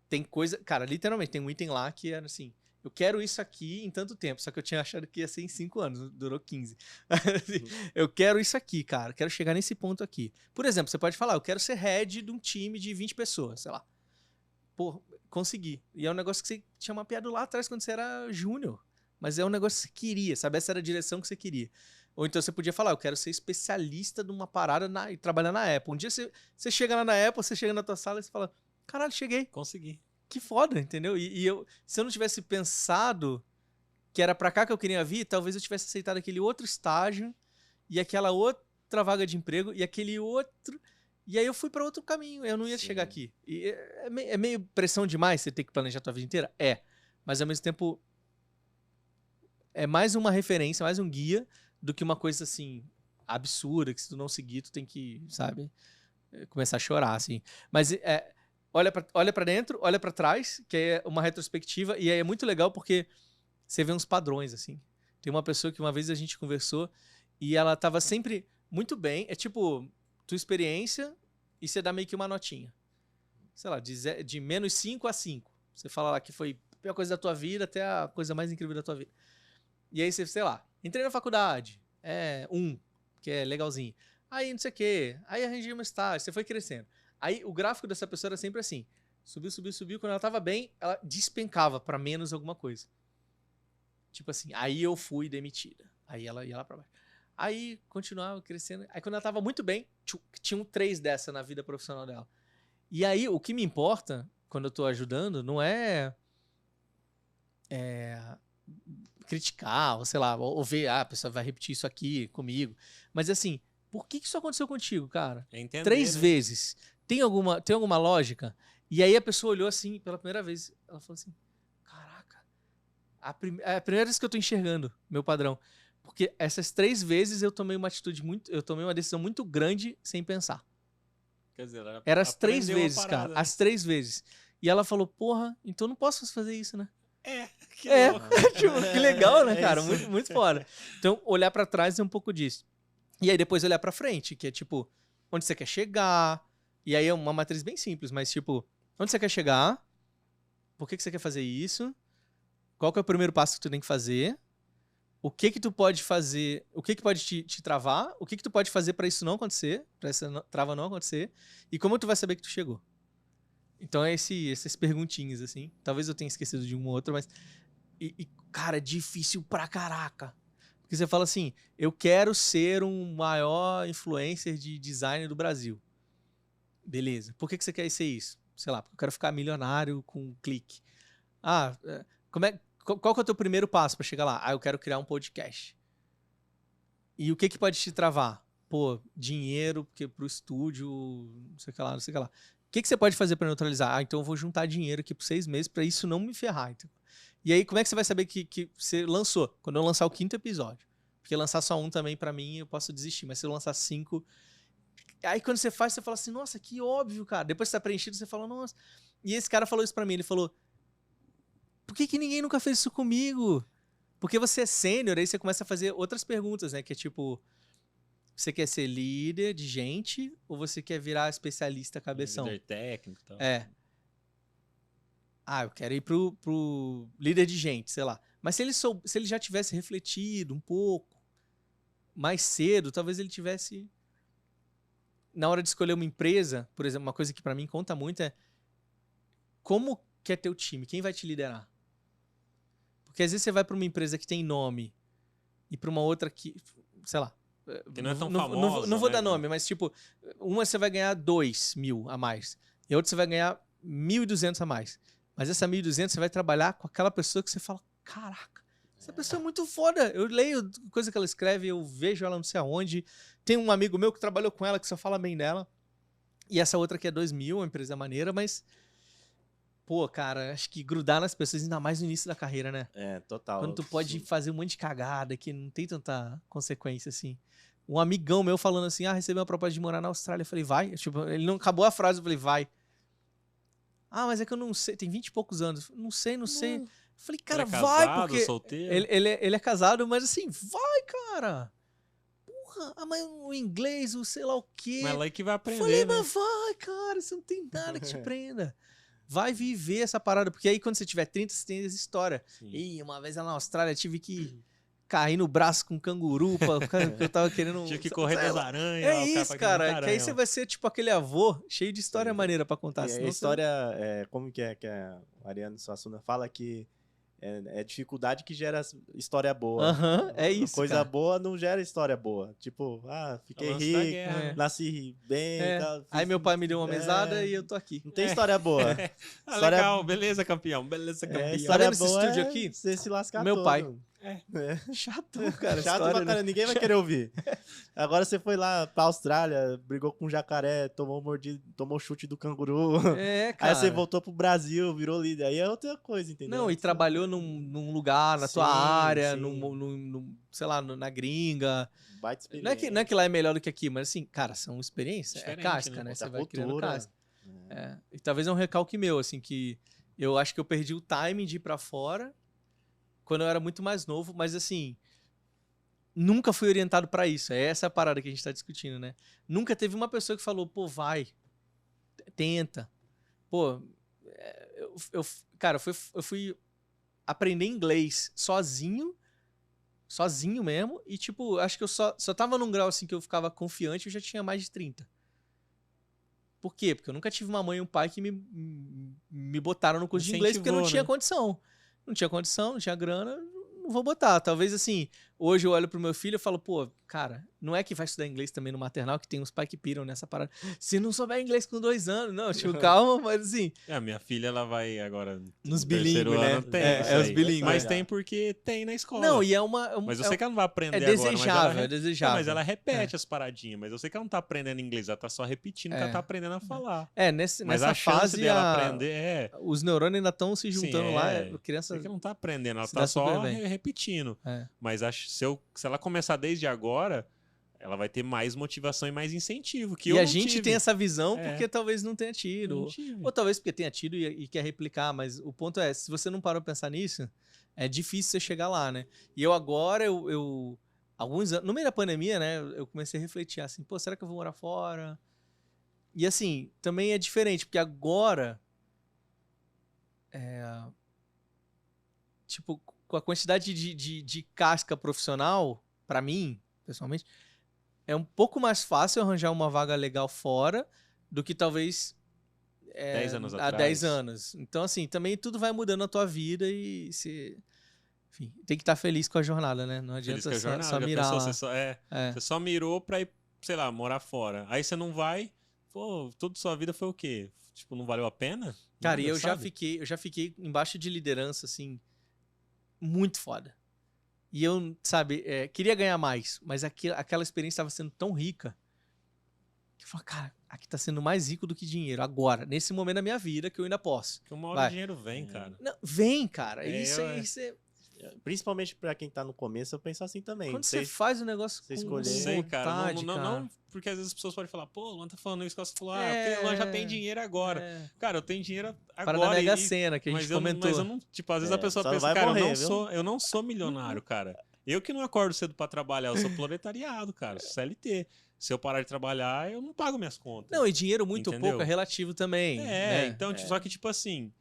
tem coisa... Cara, literalmente, tem um item lá que era assim... Eu quero isso aqui em tanto tempo. Só que eu tinha achado que ia ser em 5 anos. Durou 15. Assim, eu quero isso aqui, cara. Quero chegar nesse ponto aqui. Por exemplo, você pode falar, eu quero ser head de um time de 20 pessoas, sei lá. Pô, consegui. E é um negócio que você tinha mapeado lá atrás quando você era júnior. Mas é um negócio que você queria, sabe? Essa era a direção que você queria. Ou então você podia falar, eu quero ser especialista numa parada e trabalhar na Apple. Um dia você chega lá na Apple, você chega na tua sala e você fala, caralho, cheguei. Consegui. Que foda, entendeu? E se eu não tivesse pensado que era pra cá que eu queria vir, talvez eu tivesse aceitado aquele outro estágio e aquela outra vaga de emprego e aquele outro... E aí eu fui pra outro caminho, eu não ia chegar aqui. E é meio pressão demais você ter que planejar a tua vida inteira? É. Mas ao mesmo tempo é mais uma referência, mais um guia do que uma coisa assim absurda que se tu não seguir tu tem que, sabe, começar a chorar assim. Mas olha pra dentro, olha pra trás, que é uma retrospectiva e aí é muito legal porque você vê uns padrões assim. Tem uma pessoa que uma vez a gente conversou e ela tava sempre muito bem, é tipo tua experiência e você dá meio que uma notinha. Sei lá, de menos 5 a 5. Você fala lá que foi a pior coisa da tua vida até a coisa mais incrível da tua vida. E aí você, sei lá, entrei na faculdade, 1, que é legalzinho. Aí não sei o quê, aí arranjei uma estágio, você foi crescendo. Aí o gráfico dessa pessoa era sempre assim, subiu, subiu, subiu, quando ela tava bem, ela despencava pra menos alguma coisa. Tipo assim, aí eu fui demitida. Aí ela ia lá pra baixo. Aí continuava crescendo. Aí quando ela tava muito bem, tinha um 3 dessa na vida profissional dela. E aí o que me importa quando eu tô ajudando não é criticar, ou sei lá, ou ver, a pessoa vai repetir isso aqui comigo. Mas assim, por que isso aconteceu contigo, cara? É entender, 3 né? vezes. Tem alguma lógica? E aí a pessoa olhou assim, pela primeira vez, ela falou assim, caraca, é a primeira vez que eu tô enxergando meu padrão. Porque essas 3 vezes eu tomei uma decisão muito grande sem pensar. Quer dizer, ela Era as 3 aprendeu a vezes, parada, cara. né? As 3 vezes. E ela falou, porra, então não posso fazer isso, né? Que É, louco. tipo, que legal, né, É cara? isso. Muito, muito foda. Então, olhar pra trás é um pouco disso. E aí depois olhar pra frente, que é tipo, onde você quer chegar. E aí é uma matriz bem simples, mas tipo, onde você quer chegar? Por que você quer fazer isso? Qual que é o primeiro passo que tu tem que fazer? O que tu pode fazer? O que pode te travar? O que tu pode fazer pra isso não acontecer? Pra essa trava não acontecer? E como tu vai saber que tu chegou? Então é essas perguntinhas, assim. Talvez eu tenha esquecido de uma ou outra, mas... cara, é difícil pra caraca. Porque você fala assim, eu quero ser um maior influencer de design do Brasil. Beleza. Por que você quer ser isso? Sei lá, porque eu quero ficar milionário com um clique. Qual que é o teu primeiro passo pra chegar lá? Eu quero criar um podcast. E o que pode te travar? pô, dinheiro porque pro estúdio, não sei o que lá, não sei o que lá. O que você pode fazer para neutralizar? Então eu vou juntar dinheiro aqui por 6 meses para isso não me ferrar. Então. E aí, como é que você vai saber que você lançou? Quando eu lançar o 5º episódio. Porque lançar só um também, pra mim, eu posso desistir. Mas se eu lançar 5... Aí quando você faz, você fala assim, nossa, que óbvio, cara. Depois que tá preenchido, você fala, nossa... E esse cara falou isso pra mim, ele falou, por que ninguém nunca fez isso comigo? Porque você é sênior, aí você começa a fazer outras perguntas, né? Que é tipo, você quer ser líder de gente ou você quer virar especialista cabeção? Líder técnico e tal. É. Eu quero ir pro líder de gente, sei lá. Mas se ele já tivesse refletido um pouco mais cedo, talvez ele tivesse... Na hora de escolher uma empresa, por exemplo, uma coisa que pra mim conta muito é como que é teu time, quem vai te liderar? Porque às vezes você vai pra uma empresa que tem nome e pra uma outra que, sei lá... Que não é tão famosa, não vou né? dar nome, mas tipo, uma você vai ganhar 2.000 a mais e a outra você vai ganhar 1.200 a mais. Mas essa 1.200 você vai trabalhar com aquela pessoa que você fala, caraca, essa pessoa é muito foda. Eu leio coisa que ela escreve, eu vejo ela não sei aonde. Tem um amigo meu que trabalhou com ela, que só fala bem dela. E essa outra que é 2.000, uma empresa maneira, mas... Pô, cara, acho que grudar nas pessoas, ainda mais no início da carreira, né? É, total. Quando tu pode fazer um monte de cagada que não tem tanta consequência, assim. Um amigão meu falando assim, recebi uma proposta de morar na Austrália. Eu falei, vai? Tipo, ele não acabou a frase, eu falei, vai. Mas é que eu não sei, tem 20 e poucos anos. Não sei. Eu falei, cara, ele é vai, casado, porque... solteiro? Ele é casado, mas assim, vai, cara. Porra, mas o inglês, o sei lá o quê. Mas ela aí que vai aprender, falei, né? mas vai, cara, você não tem nada que te prenda. Vai viver essa parada, porque aí quando você tiver 30, você tem essa história. Sim. Ih, uma vez lá na Austrália, tive que cair no braço com um canguru, porque eu tava querendo... Tinha que correr das aranhas. É isso, cara, que aí você vai ser tipo aquele avô cheio de história maneira pra contar. E a história, como que a Ariane Suassuna fala que é dificuldade que gera história boa. É isso, coisa cara. boa não gera história boa. Tipo, fiquei rico, nasci bem. Tal, aí meu pai me deu uma mesada e eu tô aqui. Não tem história boa. História... Legal, beleza, campeão. Beleza, campeão. História tá boa esse estúdio aqui? Você se lascar Meu todo. pai. Chato, cara. Chato pra caramba, né? Ninguém vai querer ouvir. Agora você foi lá pra Austrália, brigou com um jacaré, tomou chute do canguru. Cara. Aí você voltou pro Brasil, virou líder. Aí é outra coisa, entendeu? Não, e trabalhou num lugar, na tua área, sei lá, na gringa. Baita experiência. Não é que lá é melhor do que aqui, mas assim, cara, são experiências. É Diferente, casca, né? né? Você Outra vai criando cultura. casca. E talvez é um recalque meu, assim, que eu acho que eu perdi o timing de ir pra fora quando eu era muito mais novo, mas assim, nunca fui orientado pra isso. É essa a parada que a gente tá discutindo, né? Nunca teve uma pessoa que falou, pô, vai, tenta. Pô, cara, eu fui aprender inglês sozinho mesmo, e tipo, acho que eu só tava num grau assim que eu ficava confiante, eu já tinha mais de 30. Por quê? Porque eu nunca tive uma mãe e um pai que me botaram no curso de inglês porque eu não tinha condição. Não tinha condição, não tinha grana, não vou botar. Talvez assim, hoje eu olho pro meu filho e falo, pô, cara, não é que vai estudar inglês também no maternal, que tem uns pais que piram nessa parada. Se não souber inglês com 2 anos, não, tipo, calma, mas assim... A minha filha, ela vai agora... Nos bilíngues, né? Tem os bilíngues. Mas tem porque tem na escola. Não, e mas eu sei que ela não vai aprender agora. É É desejável. mas ela repete as paradinhas. Mas eu sei que ela não tá aprendendo inglês, ela tá só repetindo que ela tá aprendendo a falar. Nessa a chance fase, dela aprender os neurônios ainda estão se juntando lá. A criança... Sei que ela não tá aprendendo, ela tá só repetindo. Mas se ela começar desde agora, ela vai ter mais motivação e mais incentivo. Que e eu a gente tem essa visão É. porque talvez não tenha tido. Ou talvez porque tenha tido e quer replicar. Mas o ponto é, se você não parou pra pensar nisso, é difícil você chegar lá, né? E eu agora, alguns anos, no meio da pandemia, né, eu comecei a refletir assim, pô, será que eu vou morar fora? E assim, também é diferente, porque agora, tipo, com a quantidade de casca profissional, pra mim, pessoalmente, é um pouco mais fácil arranjar uma vaga legal fora do que talvez 10 anos há atrás. 10 anos. Então, assim, também tudo vai mudando na tua vida e enfim, tem que estar feliz com a jornada, né? Não adianta só mirar lá. Você só mirou pra ir, sei lá, morar fora. Aí você não vai, pô, toda sua vida foi o quê? Tipo, não valeu a pena? Cara, e eu já fiquei embaixo de liderança, assim, muito foda. E eu, sabe, queria ganhar mais, mas aquela experiência estava sendo tão rica que eu falei, cara, aqui tá sendo mais rico do que dinheiro. Agora, nesse momento da minha vida que eu ainda posso. Porque uma hora o dinheiro vem, cara. Não, vem, cara. Isso é... Principalmente pra quem tá no começo, eu penso assim também. Quando você faz o negócio você com escolher. Sei, cara. vontade, Não, porque às vezes as pessoas podem falar, pô, o Luan tá falando isso, você falou, porque o Luan já tem dinheiro agora. Cara, eu tenho dinheiro agora. Para da Mega Sena, que a gente comentou. Mas eu não, tipo, às vezes a pessoa pensa, cara, eu não sou milionário, cara. Eu que não acordo cedo pra trabalhar, eu sou proletariado, cara, sou CLT. Se eu parar de trabalhar, eu não pago minhas contas. Não, e dinheiro muito ou pouco é relativo também. Então, só que, tipo assim,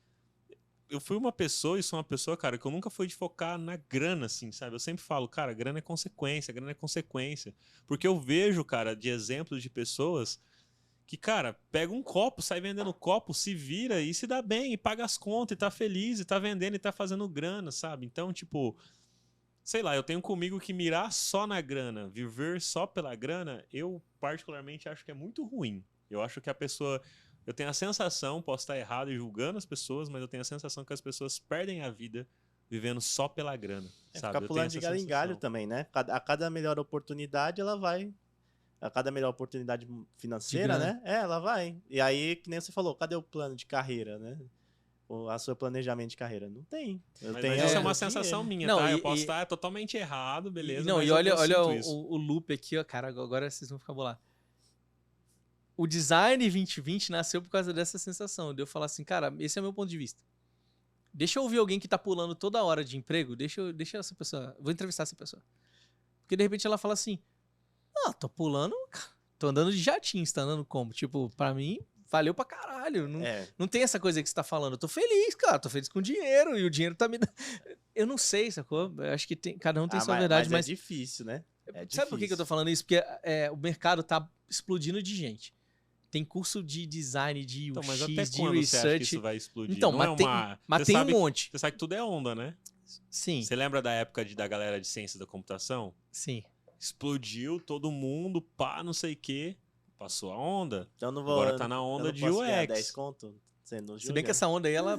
eu fui uma pessoa e sou uma pessoa, cara, que eu nunca fui de focar na grana, assim, sabe? Eu sempre falo, cara, grana é consequência, grana é consequência. Porque eu vejo, cara, de exemplos de pessoas que, cara, pega um copo, sai vendendo copo, se vira e se dá bem, e paga as contas, e tá feliz, e tá vendendo, e tá fazendo grana, sabe? Então, tipo, sei lá, eu tenho comigo que mirar só na grana, viver só pela grana, eu particularmente acho que é muito ruim. Eu acho que a pessoa... Eu tenho a sensação, posso estar errado e julgando as pessoas, mas eu tenho a sensação que as pessoas perdem a vida vivendo só pela grana, sabe? Ficar pulando de galho em galho também, né? A cada melhor oportunidade, ela vai... A cada melhor oportunidade financeira, né? Ela vai. E aí, que nem você falou, cadê o plano de carreira, né? O seu planejamento de carreira. Não tem. Mas essa é uma sensação minha, tá? Eu posso estar totalmente errado, beleza? Não, e olha o loop aqui, ó, cara, agora vocês vão ficar bolados. O Design 2020 nasceu por causa dessa sensação. De eu falar assim, cara, esse é o meu ponto de vista. Deixa eu ouvir alguém que tá pulando toda hora de emprego, deixa essa pessoa... Vou entrevistar essa pessoa. Porque de repente ela fala assim, tô pulando, tô andando de jatinho, você tá andando como? Tipo, pra mim, valeu pra caralho. Não tem essa coisa que você tá falando. Eu tô feliz, cara, tô feliz com dinheiro e o dinheiro tá me dando... Eu não sei, sacou? Eu acho que cada um tem sua verdade, mas... é difícil, né? Sabe por que eu tô falando isso? Porque o mercado tá explodindo de gente. Tem curso de design, de UX, mas até de quando research. Você acha que isso vai explodir? Então, mas tem um monte. Você sabe que tudo é onda, né? Sim. Você lembra da época da galera de ciência da computação? Sim. Explodiu, todo mundo, não sei o quê. Passou a onda. Então não vou, agora tá na onda de UX. 10 conto sendo Se bem que essa onda aí, ela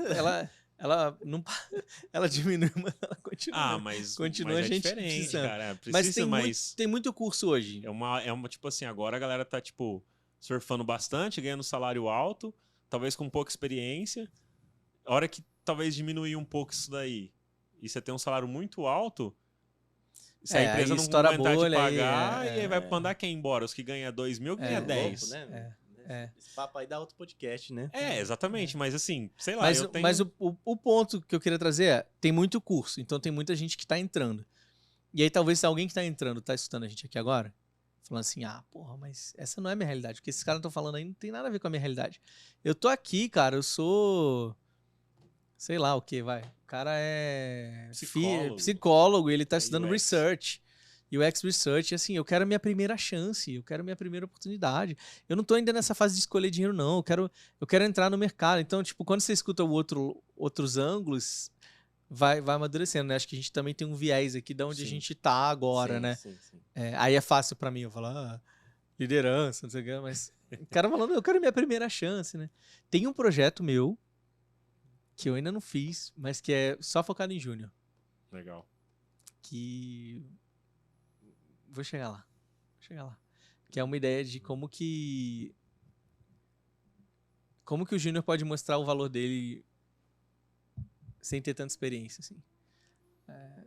diminui, mas ela continua. Mas continua é a gente diferente, precisando. cara. Mas tem muito curso hoje. É uma, tipo assim, agora a galera tá, tipo, surfando bastante, ganhando salário alto, talvez com pouca experiência. A hora que talvez diminuir um pouco isso daí, e você tem um salário muito alto, se a empresa não aguentar de pagar, e aí vai mandar quem embora? Os que ganham 2 mil, ganha 10. Louco, né? Esse papo aí dá outro podcast, né? Exatamente, mas assim, sei lá, Mas o ponto que eu queria trazer tem muito curso, então tem muita gente que tá entrando. E aí talvez alguém que tá entrando, tá escutando a gente aqui agora, falando assim, porra, mas essa não é a minha realidade, porque esses caras estão falando aí não tem nada a ver com a minha realidade. Eu tô aqui, cara, eu sou... Sei lá o que, vai. O cara é psicólogo e ele tá estudando research. UX Research, assim, eu quero a minha primeira chance, eu quero a minha primeira oportunidade. Eu não tô ainda nessa fase de escolher dinheiro, não. Eu quero entrar no mercado. Então, tipo, quando você escuta outros ângulos, vai amadurecendo, né? Acho que a gente também tem um viés aqui de onde a gente tá agora, né? Sim. Aí é fácil pra mim, eu falar, liderança, não sei o que, mas o cara falando, eu quero a minha primeira chance, né? Tem um projeto meu, que eu ainda não fiz, mas que é só focado em júnior. Legal. Que... Vou chegar lá. Que é uma ideia de como que o júnior pode mostrar o valor dele sem ter tanta experiência, assim.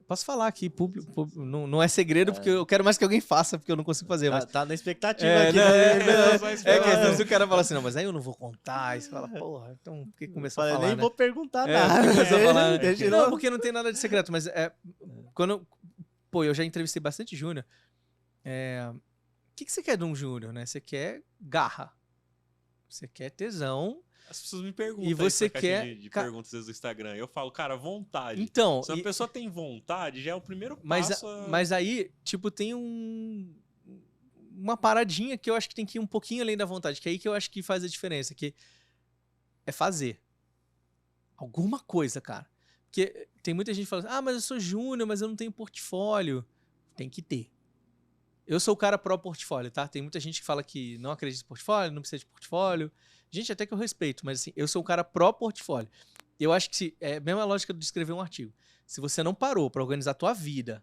Posso falar aqui, público, não é segredo, porque eu quero mais que alguém faça, porque eu não consigo fazer. Mas... Tá na expectativa aqui. Que o cara fala assim, não, mas aí eu não vou contar. Aí você fala, porra, então por que começou a falar, nem né? vou perguntar nada. Não, porque não tem nada de secreto, mas eu já entrevistei bastante júnior. O que você quer de um júnior, né? Você quer garra. Você quer tesão. As pessoas me perguntam e você quer de perguntas do Instagram. Eu falo, cara, vontade. Então, se a pessoa tem vontade, já é o primeiro passo. Mas aí, tipo, tem uma paradinha que eu acho que tem que ir um pouquinho além da vontade, que é aí que eu acho que faz a diferença, que é fazer alguma coisa, cara. Porque tem muita gente que fala assim, mas eu sou júnior, mas eu não tenho portfólio. Tem que ter. Eu sou o cara pró-portfólio, tá? Tem muita gente que fala que não acredita em portfólio, não precisa de portfólio. Gente, até que eu respeito, mas assim, eu sou o cara pró-portfólio. Eu acho que é a mesma lógica de escrever um artigo. Se você não parou pra organizar a tua vida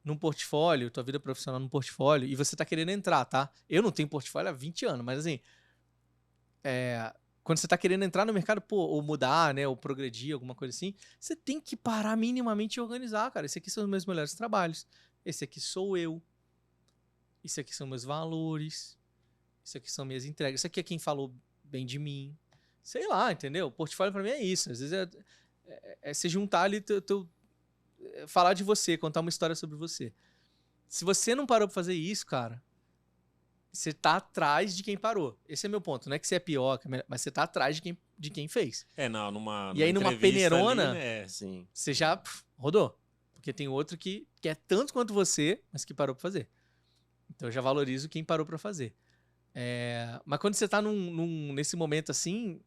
num portfólio, tua vida profissional num portfólio, e você tá querendo entrar, tá? Eu não tenho portfólio há 20 anos, mas assim, quando você tá querendo entrar no mercado, pô, ou mudar, né, ou progredir, alguma coisa assim, você tem que parar minimamente e organizar, cara. Esse aqui são os meus melhores trabalhos. Esse aqui sou eu. Isso aqui são meus valores. Isso aqui são minhas entregas. Isso aqui é quem falou bem de mim. Sei lá, entendeu? Portfólio pra mim é isso. Às vezes é se juntar ali, falar de você, contar uma história sobre você. Se você não parou pra fazer isso, cara, você tá atrás de quem parou. Esse é meu ponto. Não é que você é pior, mas você tá atrás de quem fez. E aí numa peneirona, ali, né? Sim. você já rodou. Porque tem outro que quer tanto quanto você, mas que parou pra fazer. Então eu já valorizo quem parou pra fazer. Mas quando você tá nesse momento assim,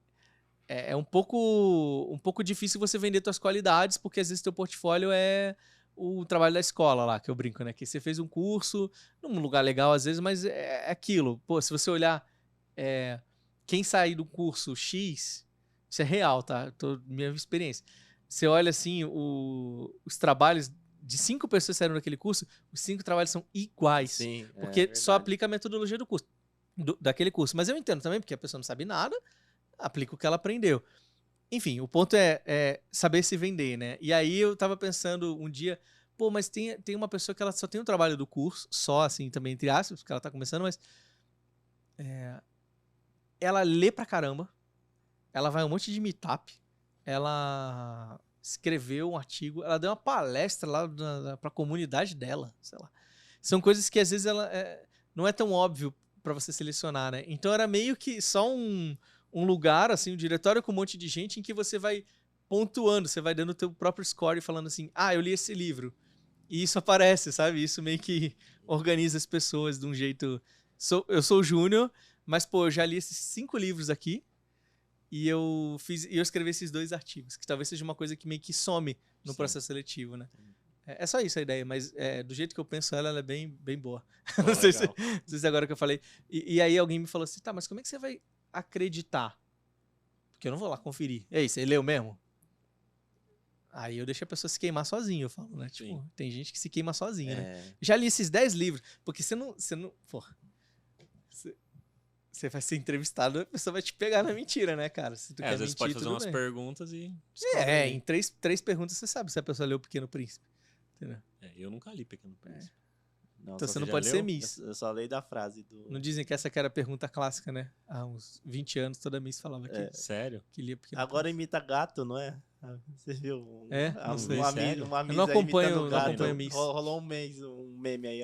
é um pouco difícil você vender suas qualidades, porque às vezes teu portfólio é o trabalho da escola lá, que eu brinco, né? Que você fez um curso num lugar legal às vezes, mas é aquilo. Pô, se você olhar quem sair do curso X, isso é real, tá? Minha experiência. Você olha assim, os trabalhos de 5 pessoas que saíram daquele curso, os 5 trabalhos são iguais. Sim, porque só aplica a metodologia do curso, daquele curso. Mas eu entendo também, porque a pessoa não sabe nada, aplica o que ela aprendeu. Enfim, o ponto é saber se vender, né? E aí eu tava pensando um dia, pô, mas tem uma pessoa que ela só tem o trabalho do curso, só assim também, entre aspas, porque ela tá começando, mas ela lê pra caramba, ela vai a um monte de meetup, ela escreveu um artigo, ela deu uma palestra lá pra comunidade dela, sei lá. São coisas que às vezes não é tão óbvio pra você selecionar, né? Então era meio que só um lugar, assim, um diretório com um monte de gente em que você vai pontuando, você vai dando o teu próprio score e falando assim, eu li esse livro. E isso aparece, sabe? Isso meio que organiza as pessoas de um jeito... Eu sou o Júnior, mas, pô, eu já li esses 5 livros aqui e eu escrevi esses 2 artigos, que talvez seja uma coisa que meio que some no processo seletivo, né? É só isso a ideia, mas do jeito que eu penso ela é bem, bem boa. Não sei se agora que eu falei. E aí alguém me falou assim, tá, mas como é que você vai acreditar? Porque eu não vou lá conferir. E aí, você leu mesmo? Aí eu deixo a pessoa se queimar sozinho, eu falo, né? Tipo, tem gente que se queima sozinha, né? Já li esses 10 livros, porque você não porra, você vai ser entrevistado, a pessoa vai te pegar na mentira, né, cara? Se tu quer às vezes mentir, pode fazer umas bem. perguntas e... em 3 perguntas você sabe se a pessoa leu O Pequeno Príncipe. Entendeu? Eu nunca li Pequeno Príncipe. Não, então você não já pode leu? ser Miss. Eu só leio da frase do... Não dizem que essa que era a pergunta clássica, né? Há uns 20 anos toda Miss falava Sério? que lia Pequeno Agora Príncipe. imita gato, não é? Você viu? Não sei. Uma Eu não acompanho, Miss. Rolou um meme aí,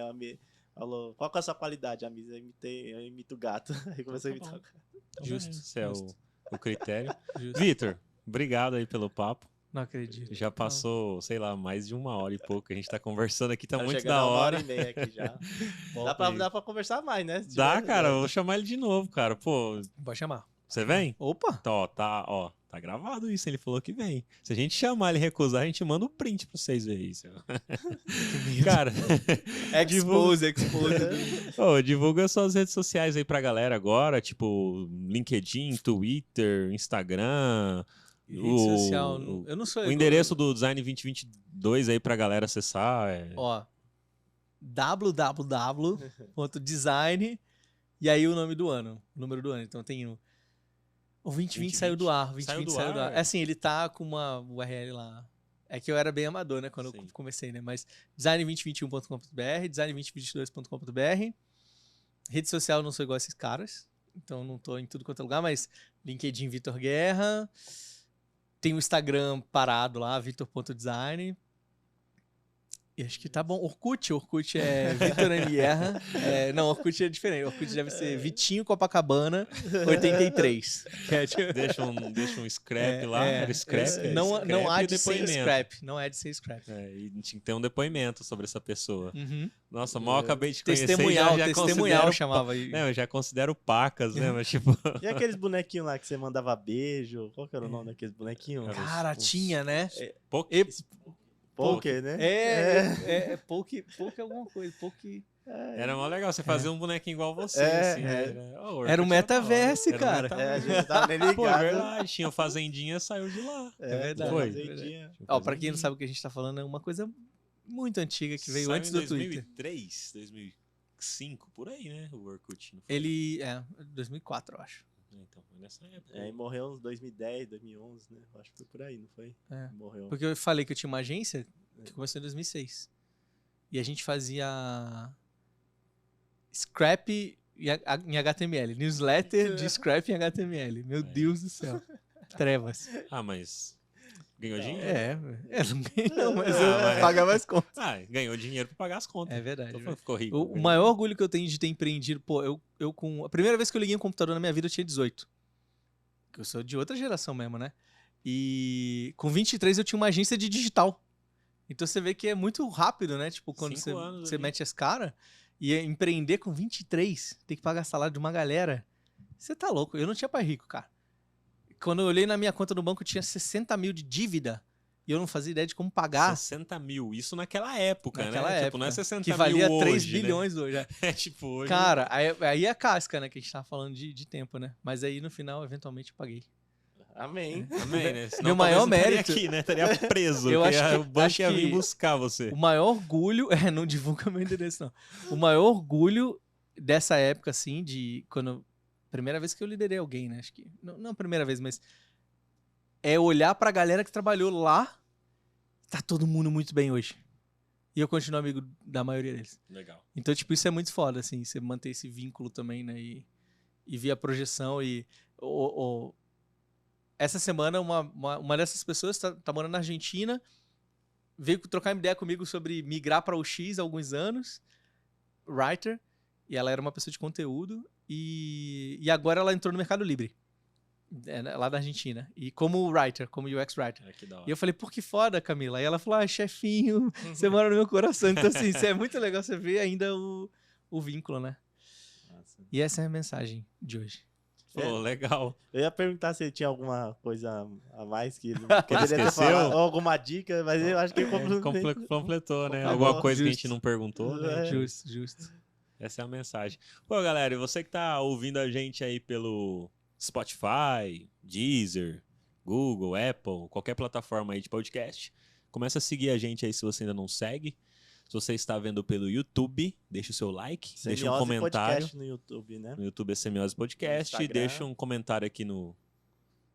falou, qual que é a sua qualidade, a Miss? Eu imito o gato. Aí começou a imitar o gato. Justo. Esse é o critério. Justo. Vitor, obrigado aí pelo papo. Não acredito. Já passou, sei lá, mais de 1 hora e pouco. A gente tá conversando aqui, tá muito chegando da a 1 hora. hora e meia aqui já. Dá pra conversar mais, né? Se Dá, tiver, cara, eu vou chamar ele de novo, cara. Pô, Pode chamar. você vem? Opa! Tá gravado isso, ele falou que vem. Se a gente chamar ele e recusar, a gente manda um print pra vocês verem isso. Cara, Expose. divulga suas redes sociais aí pra galera agora, tipo LinkedIn, Twitter, Instagram. Rede social, eu não sou... O endereço do Design 2022 aí pra galera acessar Ó, www.design e aí o nome do ano, o número do ano. Então tem o 2020 saiu do ar, 2020 saiu do ar. É assim, ele tá com uma URL lá. É que eu era bem amador, né, quando eu comecei, né? Mas design2021.com.br, design2022.com.br. Rede social eu não sou igual a esses caras, então não tô em tudo quanto é lugar, mas LinkedIn Vitor Guerra. Tem o Instagram parado lá, vitor.design. E acho que tá bom. Orkut é Vitor N. Guerra. Não, Orkut é diferente. Orkut deve ser Vitinho Copacabana 83. Deixa um scrap lá. Era scrap. Não há de ser scrap. Não é de ser scrap. E tinha que ter um depoimento sobre essa pessoa. Uhum. Nossa, mal acabei de conhecer. Testemunhal chamava. Eu já considero pacas, né? Mas tipo... E aqueles bonequinhos lá que você mandava beijo? Qual que era o nome daqueles bonequinhos? Cara, tinha, né? Poké, né? Poké alguma coisa. Poké. Era mó legal você fazer um bonequinho igual você. Assim, era um metaverse, cara. A gente tava nem ligado. Pô, é verdade. Tinha o Fazendinha, saiu de lá. É verdade. Foi. Pra quem não sabe o que a gente tá falando, é uma coisa muito antiga que veio Saiu antes em do Twitter. 2003, 2005, por aí, né? O Orkut. Não foi? Ele, 2004, eu acho. Então, foi nessa época. É, e morreu uns 2010, 2011, né? Acho que foi por aí, não foi? É. Morreu. Porque eu falei que eu tinha uma agência que começou em 2006. E a gente fazia scrap em HTML. Newsletter de scrap em HTML. Meu Deus do céu. Trevas. Ah, mas ganhou Não, dinheiro? Eu não ganhei não, mas Ah, eu mas- pagava as contas. Ah, ganhou dinheiro pra pagar as contas. É verdade. Tô falando que ficou rico. O maior orgulho que eu tenho de ter empreendido, pô, eu com... A primeira vez que eu liguei um computador na minha vida, eu tinha 18. Que eu sou de outra geração mesmo, né? E com 23 eu tinha uma agência de digital. Então você vê que é muito rápido, né? Tipo, quando 5 anos você ali. mete as caras e empreender com 23, ter que pagar salário de uma galera. Você tá louco. Eu não tinha pai rico, cara. Quando eu olhei na minha conta no banco, tinha 60 mil de dívida. E eu não fazia ideia de como pagar. 60 mil. Isso naquela época, Naquela né? época. Tipo, não é 60 que mil valia hoje, 3 né? bilhões hoje. É tipo hoje. Cara, aí é a casca, né? Que a gente tava falando de tempo, né? Mas aí no final, eventualmente, eu paguei. Amém. Amém, né? Senão, Meu maior talvez não mérito- estaria aqui, né? Estaria preso. Eu porque acho que- o banco acho ia vir que- buscar você. O maior orgulho. Não divulga meu endereço, não. O maior orgulho dessa época, assim, de quando. Primeira vez que eu liderei alguém, né? Acho que. Não a primeira vez, mas. É olhar pra galera que trabalhou lá. Tá todo mundo muito bem hoje. E eu continuo amigo da maioria deles. Legal. Então, tipo, isso é muito foda, assim. Você manter esse vínculo também, né? E ver a projeção e. Essa semana, uma dessas pessoas tá morando na Argentina, veio trocar uma ideia comigo sobre migrar para o X há alguns anos, writer, e ela era uma pessoa de conteúdo, e agora ela entrou no Mercado Livre, lá da Argentina, e como writer, como UX writer. Que da hora. E eu falei, pô, que foda, Camila. Aí ela falou, chefinho, você mora no meu coração. Então, assim, isso é muito legal você ver ainda o vínculo, né? Nossa. E essa é a mensagem de hoje. Pô, legal. Eu ia perguntar se ele tinha alguma coisa a mais que ele ele poderia ter esqueceu? falado, ou alguma dica, mas eu acho que ele Completou, né? Tá Alguma bom, coisa que a justo. gente não perguntou, né? É. Justo. Essa é a mensagem. Pô, galera, e você que tá ouvindo a gente aí pelo Spotify, Deezer, Google, Apple, qualquer plataforma aí de podcast, começa a seguir a gente aí se você ainda não segue. Se você está vendo pelo YouTube, deixa o seu like, deixa um Semiose comentário. Podcast no YouTube, né? No YouTube é Semiose Podcast. No Instagram. Deixa um comentário aqui no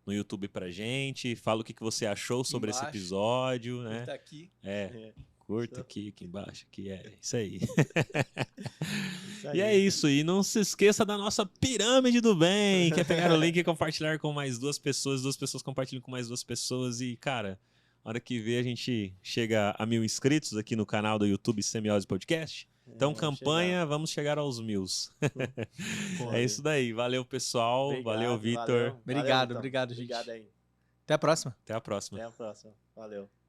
YouTube pra gente. Fala o que você achou sobre esse Embaixo. episódio, né? Tá aqui. É, Curta aqui embaixo, que é isso aí. isso aí. E é isso, e não se esqueça da nossa pirâmide do bem. Quer pegar o link e compartilhar com mais 2 pessoas compartilham com mais 2 pessoas e, cara, na hora que vê a gente chega a 1000 inscritos aqui no canal do YouTube Semiose Podcast. Então, vamos campanha, vamos chegar aos 1000. chegar. É isso daí. Valeu, pessoal. Obrigado, Valeu, Vitor. valeu. Obrigado, Então. obrigado, gente. Obrigado aí. Até a próxima. Até a próxima. Até a próxima. Valeu.